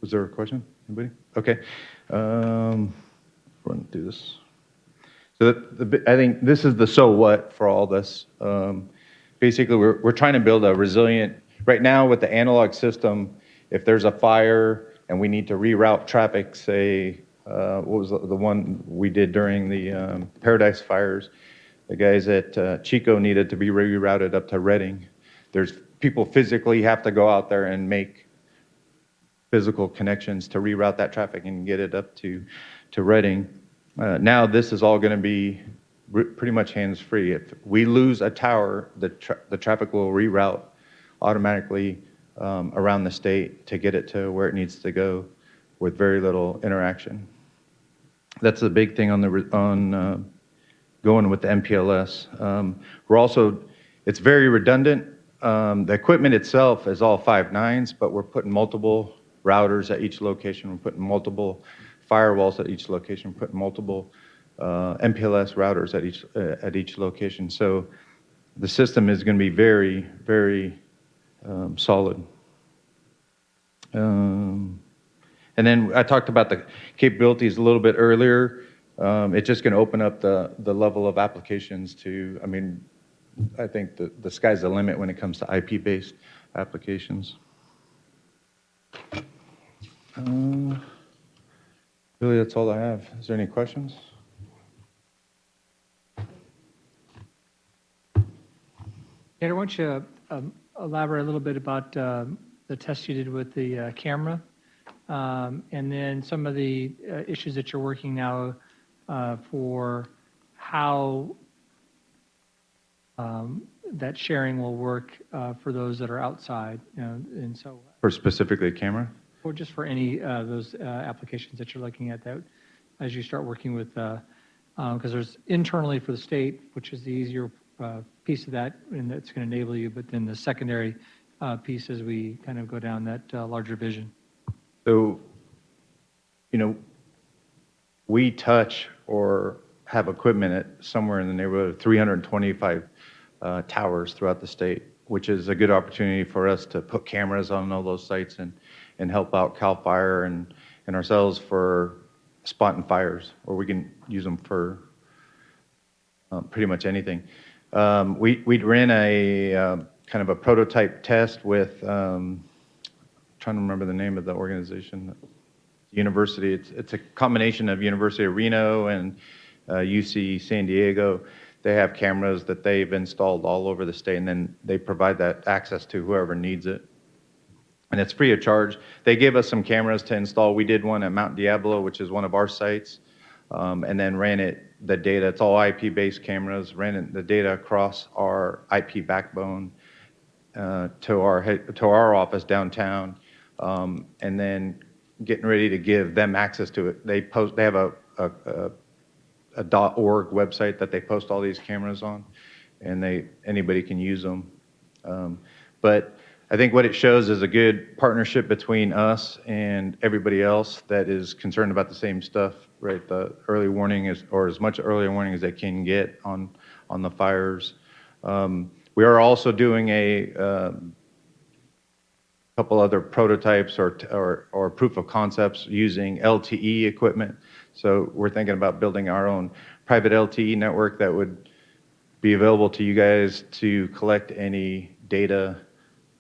Was there a question? Anybody? Okay. Run through this. So I think this is the so what for all this. Basically, we're trying to build a resilient. Right now, with the analog system, if there's a fire and we need to reroute traffic, say, what was the one we did during the Paradise fires? The guys at Chico needed to be rerouted up to Redding. There's people physically have to go out there and make physical connections to reroute that traffic and get it up to Redding. Now this is all going to be pretty much hands-free. If we lose a tower, the traffic will reroute automatically around the state to get it to where it needs to go with very little interaction. That's the big thing on going with the MPLS. We're also, it's very redundant. The equipment itself is all 5.9s, but we're putting multiple routers at each location. We're putting multiple firewalls at each location. We're putting multiple MPLS routers at each location. So the system is going to be very, very solid. And then I talked about the capabilities a little bit earlier. It's just going to open up the level of applications to, I mean, I think the sky's the limit when it comes to IP-based applications. Really, that's all I have. Is there any questions? Peter, why don't you elaborate a little bit about the test you did with the camera, and then some of the issues that you're working now for how that sharing will work for those that are outside, you know, and so, For specifically a camera? or just for any of those applications that you're looking at that as you start working with, because there's internally for the state, which is the easier piece of that, and that's going to enable you, but then the secondary piece as we kind of go down that larger vision. So, you know, we touch or have equipment at somewhere in the neighborhood of 325 towers throughout the state, which is a good opportunity for us to put cameras on all those sites and help out CAL FIRE and ourselves for spotting fires, or we can use them for pretty much anything. We'd ran a kind of a prototype test with, trying to remember the name of the organization, university. It's a combination of University of Reno and UC San Diego. They have cameras that they've installed all over the state, and then they provide that access to whoever needs it. And it's free of charge. They gave us some cameras to install. We did one at Mount Diablo, which is one of our sites, and then ran the data. It's all IP-based cameras, ran the data across our IP backbone to our office downtown, and then getting ready to give them access to it. They have a .org website that they post all these cameras on, and anybody can use them. But I think what it shows is a good partnership between us and everybody else that is concerned about the same stuff, right? The early warning or as much early warning as they can get on the fires. We are also doing a couple other prototypes or proof of concepts using LTE equipment. So we're thinking about building our own private LTE network that would be available to you guys to collect any data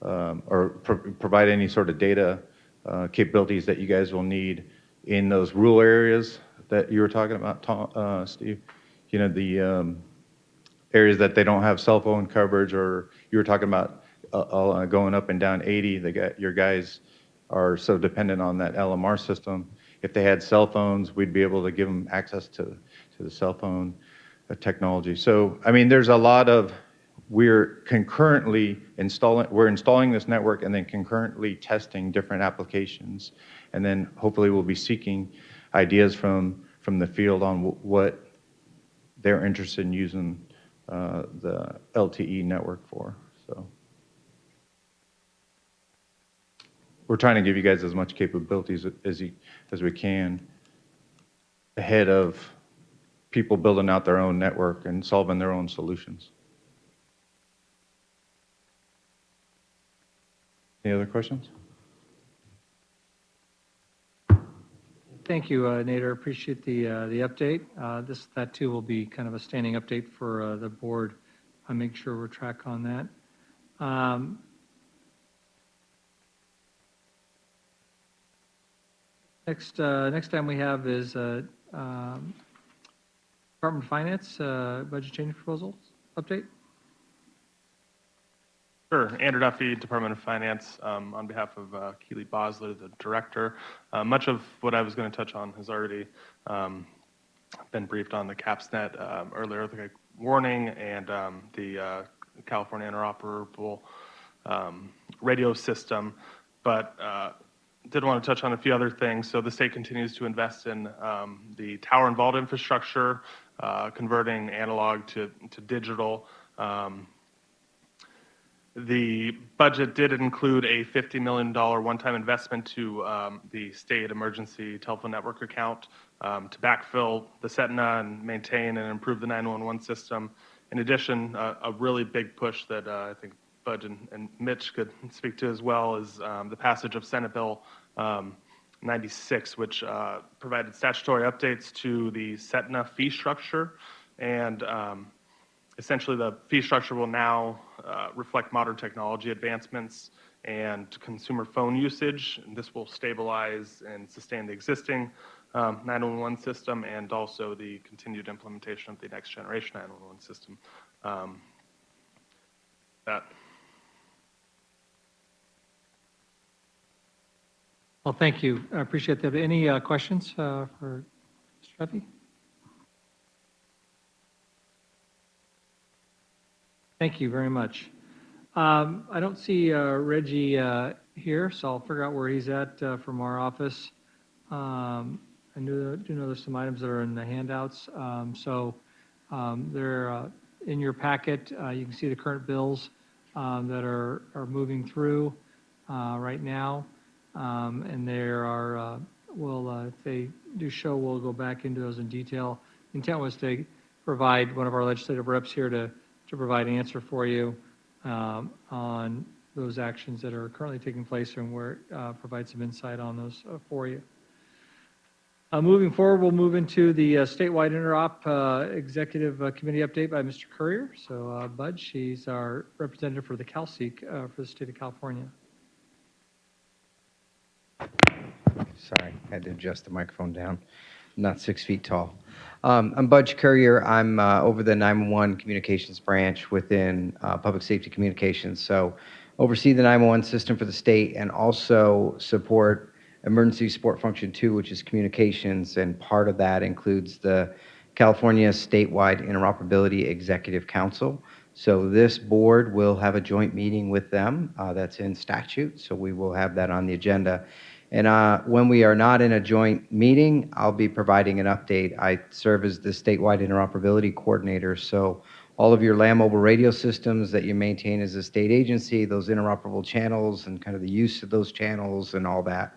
or provide any sort of data capabilities that you guys will need in those rural areas that you were talking about, Steve. You know, the areas that they don't have cell phone coverage, or you were talking about going up and down 80. Your guys are so dependent on that LMR system. If they had cell phones, we'd be able to give them access to the cell phone technology. So, I mean, there's a lot of, we're installing this network and then concurrently testing different applications. And then hopefully we'll be seeking ideas from the field on what they're interested in using the LTE network for. So we're trying to give you guys as much capabilities as we can ahead of people building out their own network and solving their own solutions. Any other questions? Thank you, Nader. Appreciate the update. That too will be kind of a standing update for the board. I'll make sure we're track on that. Next time we have is Department of Finance budget change proposals update. Sure. Andrew Duffy, Department of Finance, on behalf of Keely Bosler, the director. Much of what I was going to touch on has already been briefed on the CAPSNet earlier, earthquake warning, and the California interoperable radio system, but did want to touch on a few other things. So the state continues to invest in the tower and vault infrastructure, converting analog to digital. The budget did include a $50 million one-time investment to the state emergency telephone network account to backfill the SETNA and maintain and improve the 911 system. In addition, a really big push that I think Budge and Mitch could speak to as well is the passage of Senate Bill 96, which provided statutory updates to the SETNA fee structure. And essentially, the fee structure will now reflect modern technology advancements and consumer phone usage. And this will stabilize and sustain the existing 911 system and also the continued implementation of the next generation 911 system. Well, thank you. I appreciate that. Any questions for Mr. Duffy? Thank you very much. I don't see Reggie here, so I'll figure out where he's at from our office. I do know there's some items that are in the handouts. They're in your packet. You can see the current bills that are moving through right now. And there are, if they do show, we'll go back into those in detail. Intent was to provide one of our legislative reps here to provide an answer for you on those actions that are currently taking place and where provide some insight on those for you. Moving forward, we'll move into the statewide interop executive committee update by Mr. Courier. So Bud, she's our representative for the CalSeek for the state of California. Sorry, I had to adjust the microphone down. I'm not 6 feet tall. I'm Budge Courier. I'm over the 911 communications branch within Public Safety Communications. So oversee the 911 system for the state and also support Emergency Support Function 2, which is communications, and part of that includes the California Statewide Interoperability Executive Council. So this board will have a joint meeting with them. That's in statute, so we will have that on the agenda. And when we are not in a joint meeting, I'll be providing an update. I serve as the statewide interoperability coordinator, so all of your land mobile radio systems that you maintain as a state agency, those interoperable channels and kind of the use of those channels and all that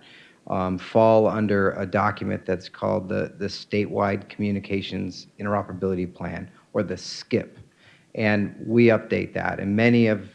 fall under a document that's called the Statewide Communications Interoperability Plan, or the SCIP. And we update that. And many of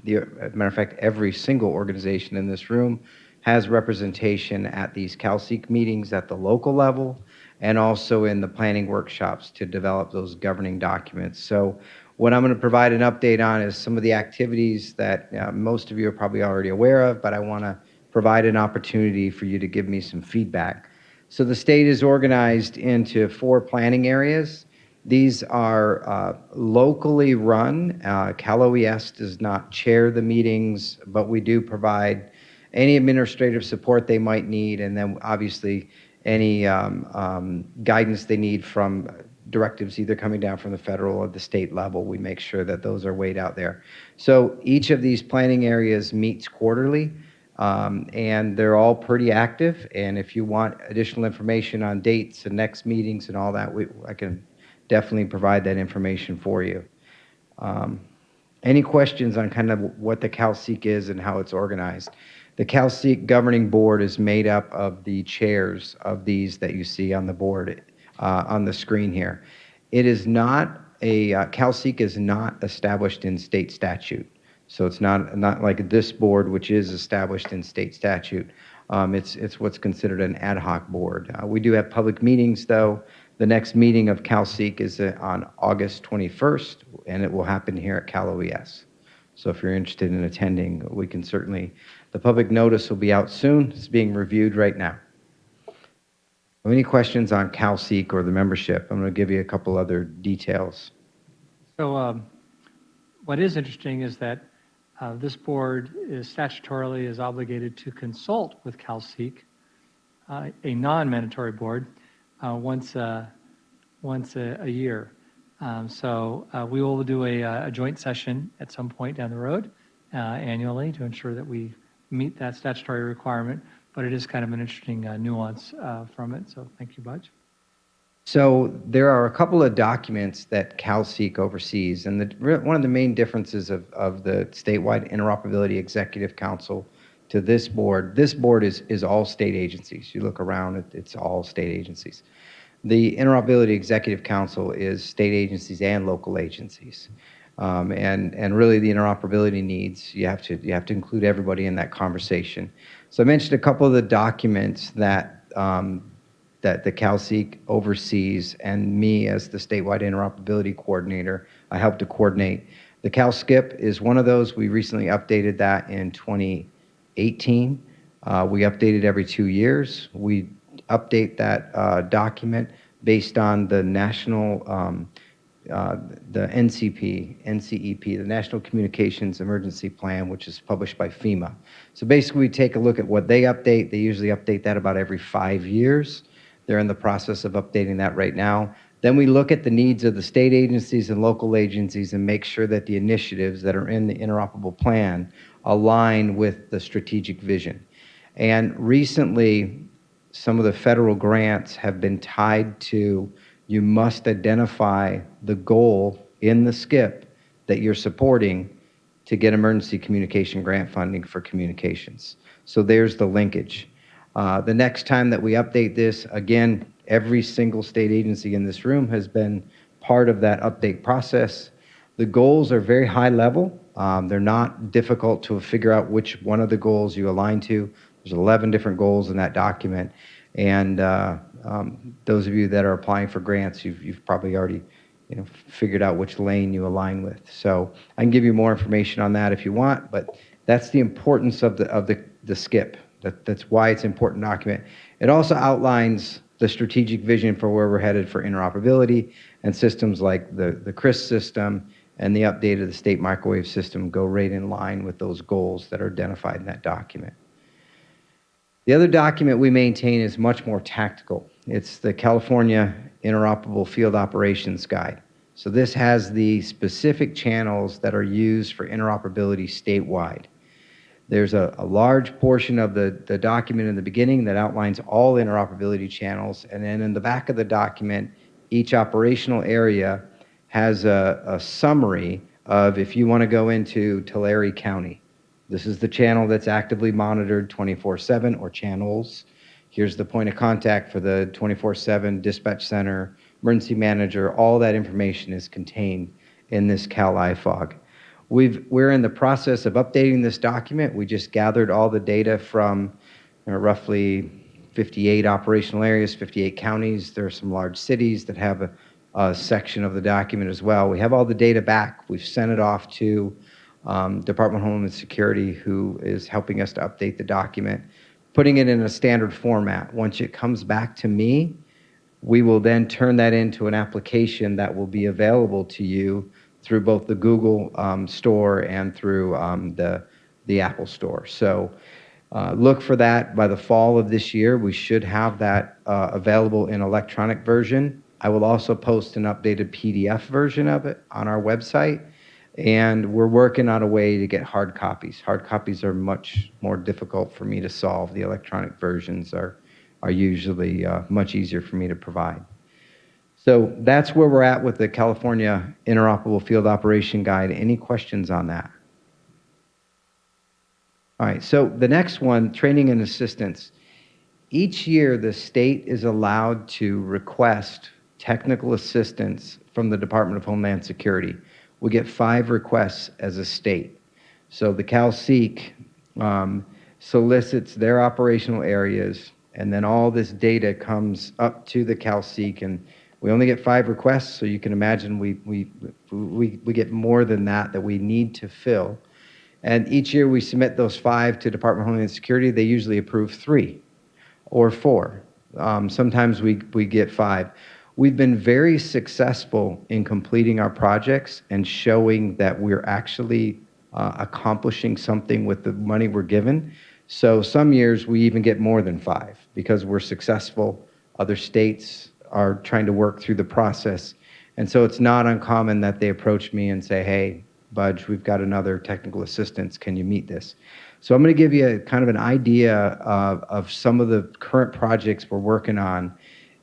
the, as a matter of fact, every single organization in this room has representation at these CalSeek meetings at the local level and also in the planning workshops to develop those governing documents. So what I'm going to provide an update on is some of the activities that most of you are probably already aware of, but I want to provide an opportunity for you to give me some feedback. So the state is organized into 4 planning areas. These are locally run. Cal OES does not chair the meetings, but we do provide any administrative support they might need, and then obviously any guidance they need from directives either coming down from the federal or the state level. We make sure that those are weighed out there. So each of these planning areas meets quarterly, and they're all pretty active. And if you want additional information on dates and next meetings and all that, I can definitely provide that information for you. Any questions on kind of what the CalSeek is and how it's organized? The CalSeek governing board is made up of the chairs of these that you see on the board on the screen here. It is not CalSeek is not established in state statute. So it's not like this board, which is established in state statute. It's what's considered an ad hoc board. We do have public meetings, though. The next meeting of CalSeek is on August 21st, and it will happen here at Cal OES. So if you're interested in attending, we can certainly, the public notice will be out soon. It's being reviewed right now. Any questions on CalSeek or the membership? I'm going to give you a couple other details. So what is interesting is that this board is statutorily obligated to consult with CalSeek, a non-mandatory board, once once a year. So we will do a joint session at some point down the road annually to ensure that we meet that statutory requirement, but it is kind of an interesting nuance from it. So thank you, Budge. So there are a couple of documents that CalSeek oversees, and one of the main differences of the statewide interoperability executive council to this board is all state agencies. You look around, it's all state agencies. The interoperability executive council is state agencies and local agencies. And really the interoperability needs, you have to include everybody in that conversation. So I mentioned a couple of the documents that that the CalSeek oversees, and me as the statewide interoperability coordinator, I help to coordinate. The CalSkip is one of those. We recently updated that in 2018. We update it every 2 years. We update that document based on the national, the NCEP, the National Communications Emergency Plan, which is published by FEMA. So basically, we take a look at what they update. They usually update that about every 5 years. They're in the process of updating that right now. Then we look at the needs of the state agencies and local agencies and make sure that the initiatives that are in the interoperable plan align with the strategic vision. And recently, some of the federal grants have been tied to you must identify the goal in the SKIP that you're supporting to get emergency communication grant funding for communications. So there's the linkage. The next time that we update this, again, every single state agency in this room has been part of that update process. The goals are very high level. They're not difficult to figure out which one of the goals you align to. There's 11 different goals in that document. And those of you that are applying for grants, you've probably already figured out which lane you align with. So I can give you more information on that if you want, but that's the importance of the SKIP. That's why it's an important document. It also outlines the strategic vision for where we're headed for interoperability, and systems like the CRIS system and the update of the state microwave system go right in line with those goals that are identified in that document. The other document we maintain is much more tactical. It's the California Interoperable Field Operations Guide. So this has the specific channels that are used for interoperability statewide. There's a large portion of the document in the beginning that outlines all interoperability channels, and then in the back of the document, each operational area has a summary of if you want to go into Tulare County. This is the channel that's actively monitored 24/7, or channels. Here's the point of contact for the 24/7 dispatch center, emergency manager. All that information is contained in this Cal IFOG. We're in the process of updating this document. We just gathered all the data from roughly 58 operational areas, 58 counties. There are some large cities that have a section of the document as well. We have all the data back. We've sent it off to Department of Homeland Security, who is helping us to update the document, putting it in a standard format. Once it comes back to me, we will then turn that into an application that will be available to you through both the Google Store and through the Apple Store. So look for that by the fall of this year. We should have that available in electronic version. I will also post an updated PDF version of it on our website. And we're working on a way to get hard copies. Hard copies are much more difficult for me to solve. The electronic versions are usually much easier for me to provide. So that's where we're at with the California Interoperable Field Operation Guide. Any questions on that? All right, so the next one, training and assistance. Each year, the state is allowed to request technical assistance from the Department of Homeland Security. We get 5 requests as a state. So the CalSeek solicits their operational areas, and then all this data comes up to the CalSeek, and we only get 5 requests, so you can imagine we get more than that we need to fill. And each year we submit those 5 to Department of Homeland Security. They usually approve 3 or 4. Sometimes we get 5. We've been very successful in completing our projects and showing that we're actually accomplishing something with the money we're given. So some years we even get more than 5 because we're successful. Other states are trying to work through the process. And so it's not uncommon that they approach me and say, hey, Budge, we've got another technical assistance. Can you meet this? So I'm going to give you kind of an idea of some of the current projects we're working on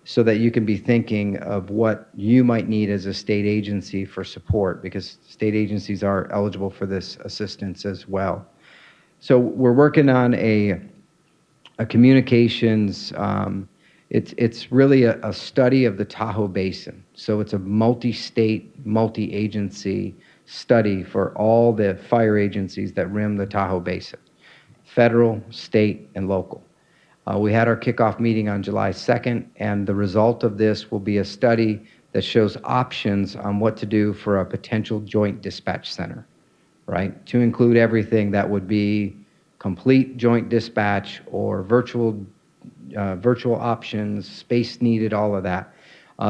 so that you can be thinking of what you might need as a state agency for support, because state agencies are eligible for this assistance as well. So we're working on a communications, it's really a study of the Tahoe Basin. So it's a multi-state, multi-agency study for all the fire agencies that rim the Tahoe Basin, federal, state, and local. We had our kickoff meeting on July 2nd, and the result of this will be a study that shows options on what to do for a potential joint dispatch center, right? To include everything that would be complete joint dispatch or virtual options, space needed, all of that.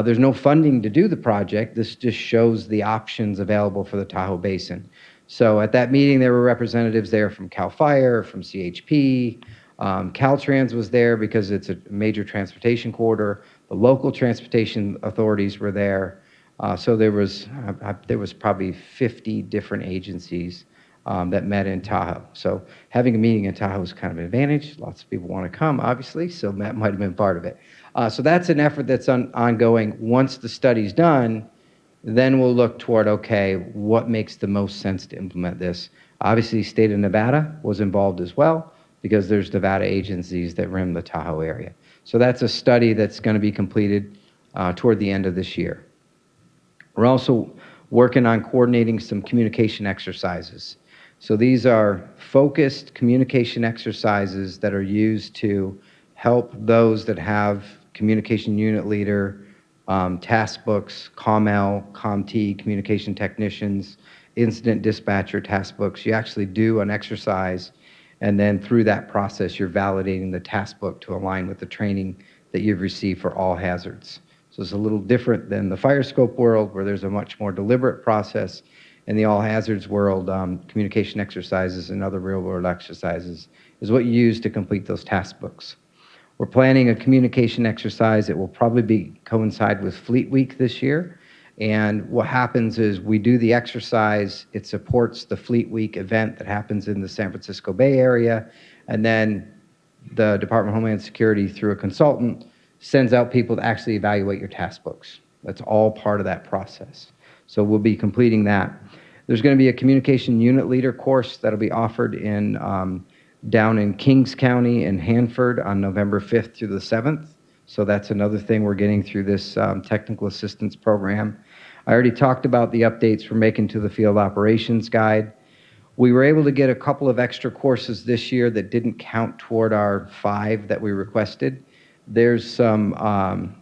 There's no funding to do the project. This just shows the options available for the Tahoe Basin. So at that meeting, there were representatives there from CAL FIRE, from CHP, Caltrans was there because it's a major transportation corridor. The local transportation authorities were there. So there was probably 50 different agencies that met in Tahoe. So having a meeting in Tahoe is kind of an advantage. Lots of people want to come, obviously, so that might have been part of it. So that's an effort that's ongoing. Once the study's done, then we'll look toward, okay, what makes the most sense to implement this? Obviously, state of Nevada was involved as well, because there's Nevada agencies that rim the Tahoe area. So that's a study that's going to be completed toward the end of this year. We're also working on coordinating some communication exercises. So these are focused communication exercises that are used to help those that have communication unit leader, task books, COML, COMT, communication technicians, incident dispatcher task books. You actually do an exercise, and then through that process, you're validating the task book to align with the training that you've received for all hazards. So it's a little different than the fire scope world, where there's a much more deliberate process. In the all hazards world, communication exercises and other real world exercises is what you use to complete those task books. We're planning a communication exercise that will probably coincide with Fleet Week this year. And what happens is we do the exercise, it supports the Fleet Week event that happens in the San Francisco Bay Area, and then the Department of Homeland Security, through a consultant, sends out people to actually evaluate your task books. That's all part of that process. So we'll be completing that. There's going to be a communication unit leader course that'll be offered in down in Kings County and Hanford on November 5th through the 7th. So that's another thing we're getting through this technical assistance program. I already talked about the updates we're making to the field operations guide. We were able to get a couple of extra courses this year that didn't count toward our 5 that we requested. There's some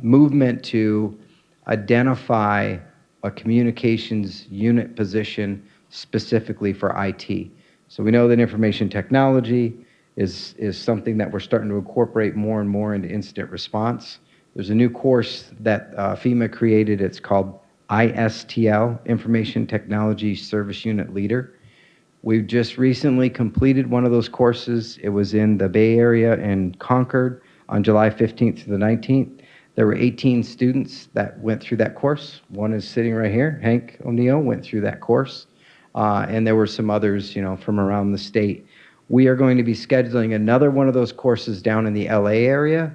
movement to identify a communications unit position specifically for IT. So we know that information technology is something that we're starting to incorporate more and more into incident response. There's a new course that FEMA created. It's called ISTL, Information Technology Service Unit Leader. We've just recently completed one of those courses. It was in the Bay Area in Concord on July 15th to the 19th. There were 18 students that went through that course. One is sitting right here. Hank O'Neill went through that course. And there were some others, from around the state. We are going to be scheduling another one of those courses down in the LA area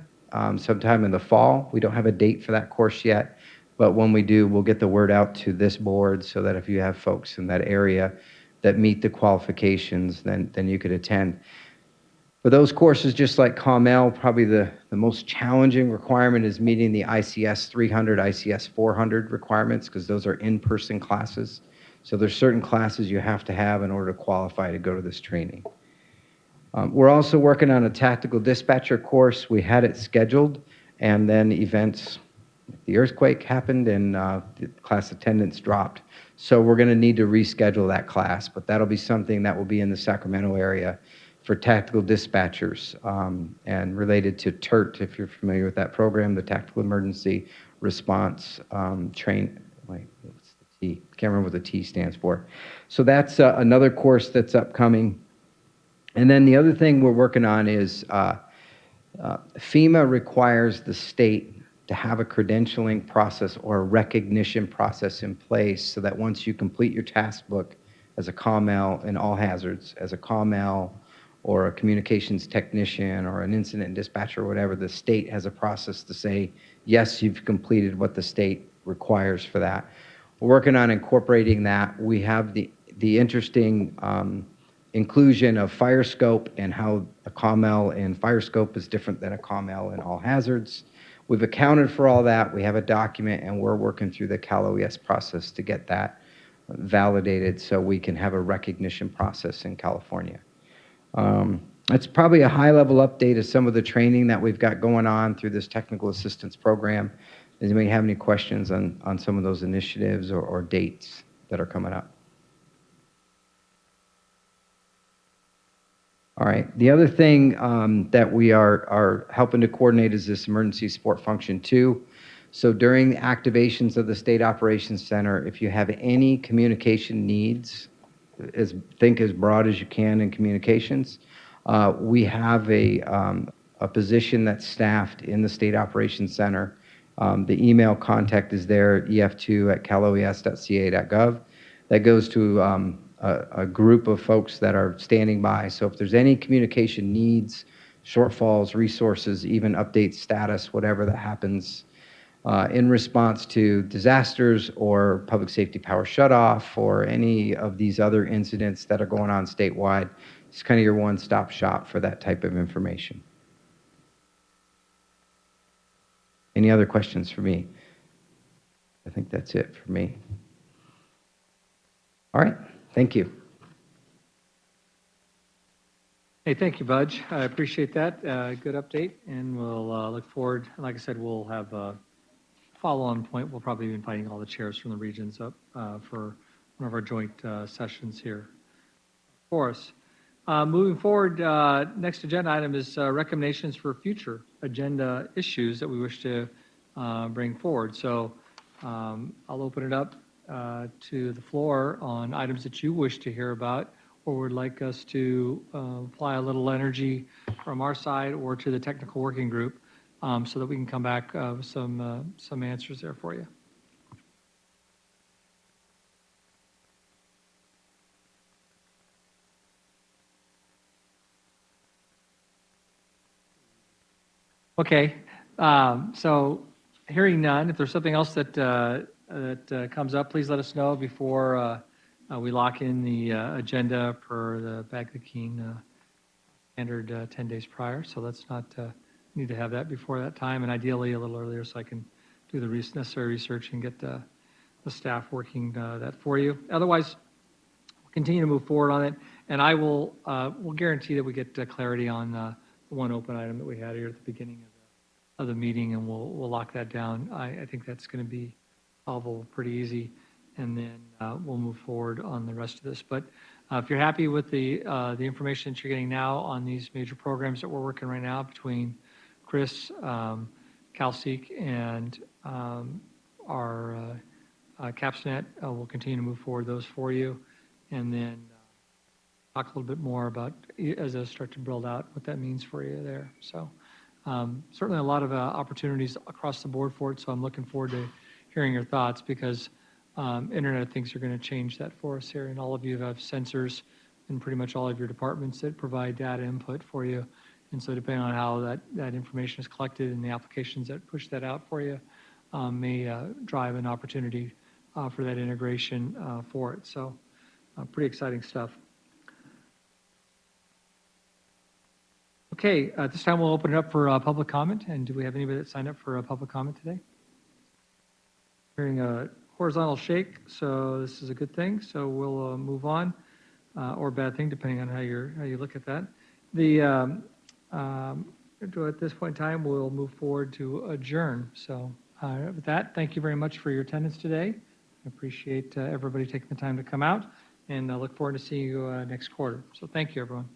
sometime in the fall. We don't have a date for that course yet, but when we do, we'll get the word out to this board so that if you have folks in that area that meet the qualifications, then you could attend. For those courses, just like COML, probably the most challenging requirement is meeting the ICS 300, ICS 400 requirements, because those are in-person classes. So there's certain classes you have to have in order to qualify to go to this training. We're also working on a tactical dispatcher course. We had it scheduled, and then events, the earthquake happened, and the class attendance dropped. So we're going to need to reschedule that class, but that'll be something that will be in the Sacramento area for tactical dispatchers and related to TERT, if you're familiar with that program, the Tactical Emergency Response Train. Wait, what's the T? Can't remember what the T stands for. So that's another course that's upcoming. And then the other thing we're working on is FEMA requires the state to have a credentialing process or a recognition process in place so that once you complete your task book as a COML in all hazards, as a COML or a communications technician or an incident dispatcher or whatever, the state has a process to say, yes, you've completed what the state requires for that. We're working on incorporating that. We have the interesting inclusion of fire scope and how a COML in fire scope is different than a COML in all hazards. We've accounted for all that. We have a document, and we're working through the Cal OES process to get that validated so we can have a recognition process in California. That's probably a high-level update of some of the training that we've got going on through this technical assistance program. Does anybody have any questions on some of those initiatives or dates that are coming up? All right. The other thing that we are helping to coordinate is this emergency support function 2. So during the activations of the State Operations Center, if you have any communication needs, think as broad as you can in communications. We have a position that's staffed in the State Operations Center. The email contact is there, ef2@caloes.ca.gov. That goes to a group of folks that are standing by. So if there's any communication needs, shortfalls, resources, even update status, whatever that happens in response to disasters or public safety power shutoff or any of these other incidents that are going on statewide, it's kind of your one-stop shop for that type of information. Any other questions for me? I think that's it for me. All right. Thank you. Hey, thank you, Budge. I appreciate that. Good update, and we'll look forward. Like I said, we'll have a follow-on point. We'll probably be inviting all the chairs from the regions up for one of our joint sessions here for us. Moving forward, next agenda item is recommendations for future agenda issues that we wish to bring forward. So I'll open it up to the floor on items that you wish to hear about or would like us to apply a little energy from our side or to the technical working group so that we can come back with some answers there for you. Okay, so hearing none, if there's something else that comes up, please let us know before we lock in the agenda per the Bag the Keene standard 10 days prior. So let's not need to have that before that time, and ideally a little earlier so I can do the necessary research and get the staff working that for you. Otherwise, we'll continue to move forward on it, and I will we'll guarantee that we get clarity on the one open item that we had here at the beginning of the meeting, and we'll lock that down. I think that's going to be solvable pretty easy, and then we'll move forward on the rest of this. But if you're happy with the information that you're getting now on these major programs that we're working right now between Chris, CalSeek, and our CAPSNet, we'll continue to move forward those for you, and then talk a little bit more about, as I start to build out, what that means for you there. So certainly a lot of opportunities across the board for it, so I'm looking forward to hearing your thoughts, because Internet of Things are going to change that for us here, and all of you have sensors in pretty much all of your departments that provide data input for you, and so depending on how that information is collected and the applications that push that out for you may drive an opportunity for that integration for it. So pretty exciting stuff. Okay, at this time we'll open it up for public comment. And do we have anybody that signed up for a public comment today? Hearing a horizontal shake, so this is a good thing. So we'll move on, or bad thing, depending on how you look at that. At this point in time, we'll move forward to adjourn. So with that, thank you very much for your attendance today. I appreciate everybody taking the time to come out, and I look forward to seeing you next quarter. So thank you, everyone.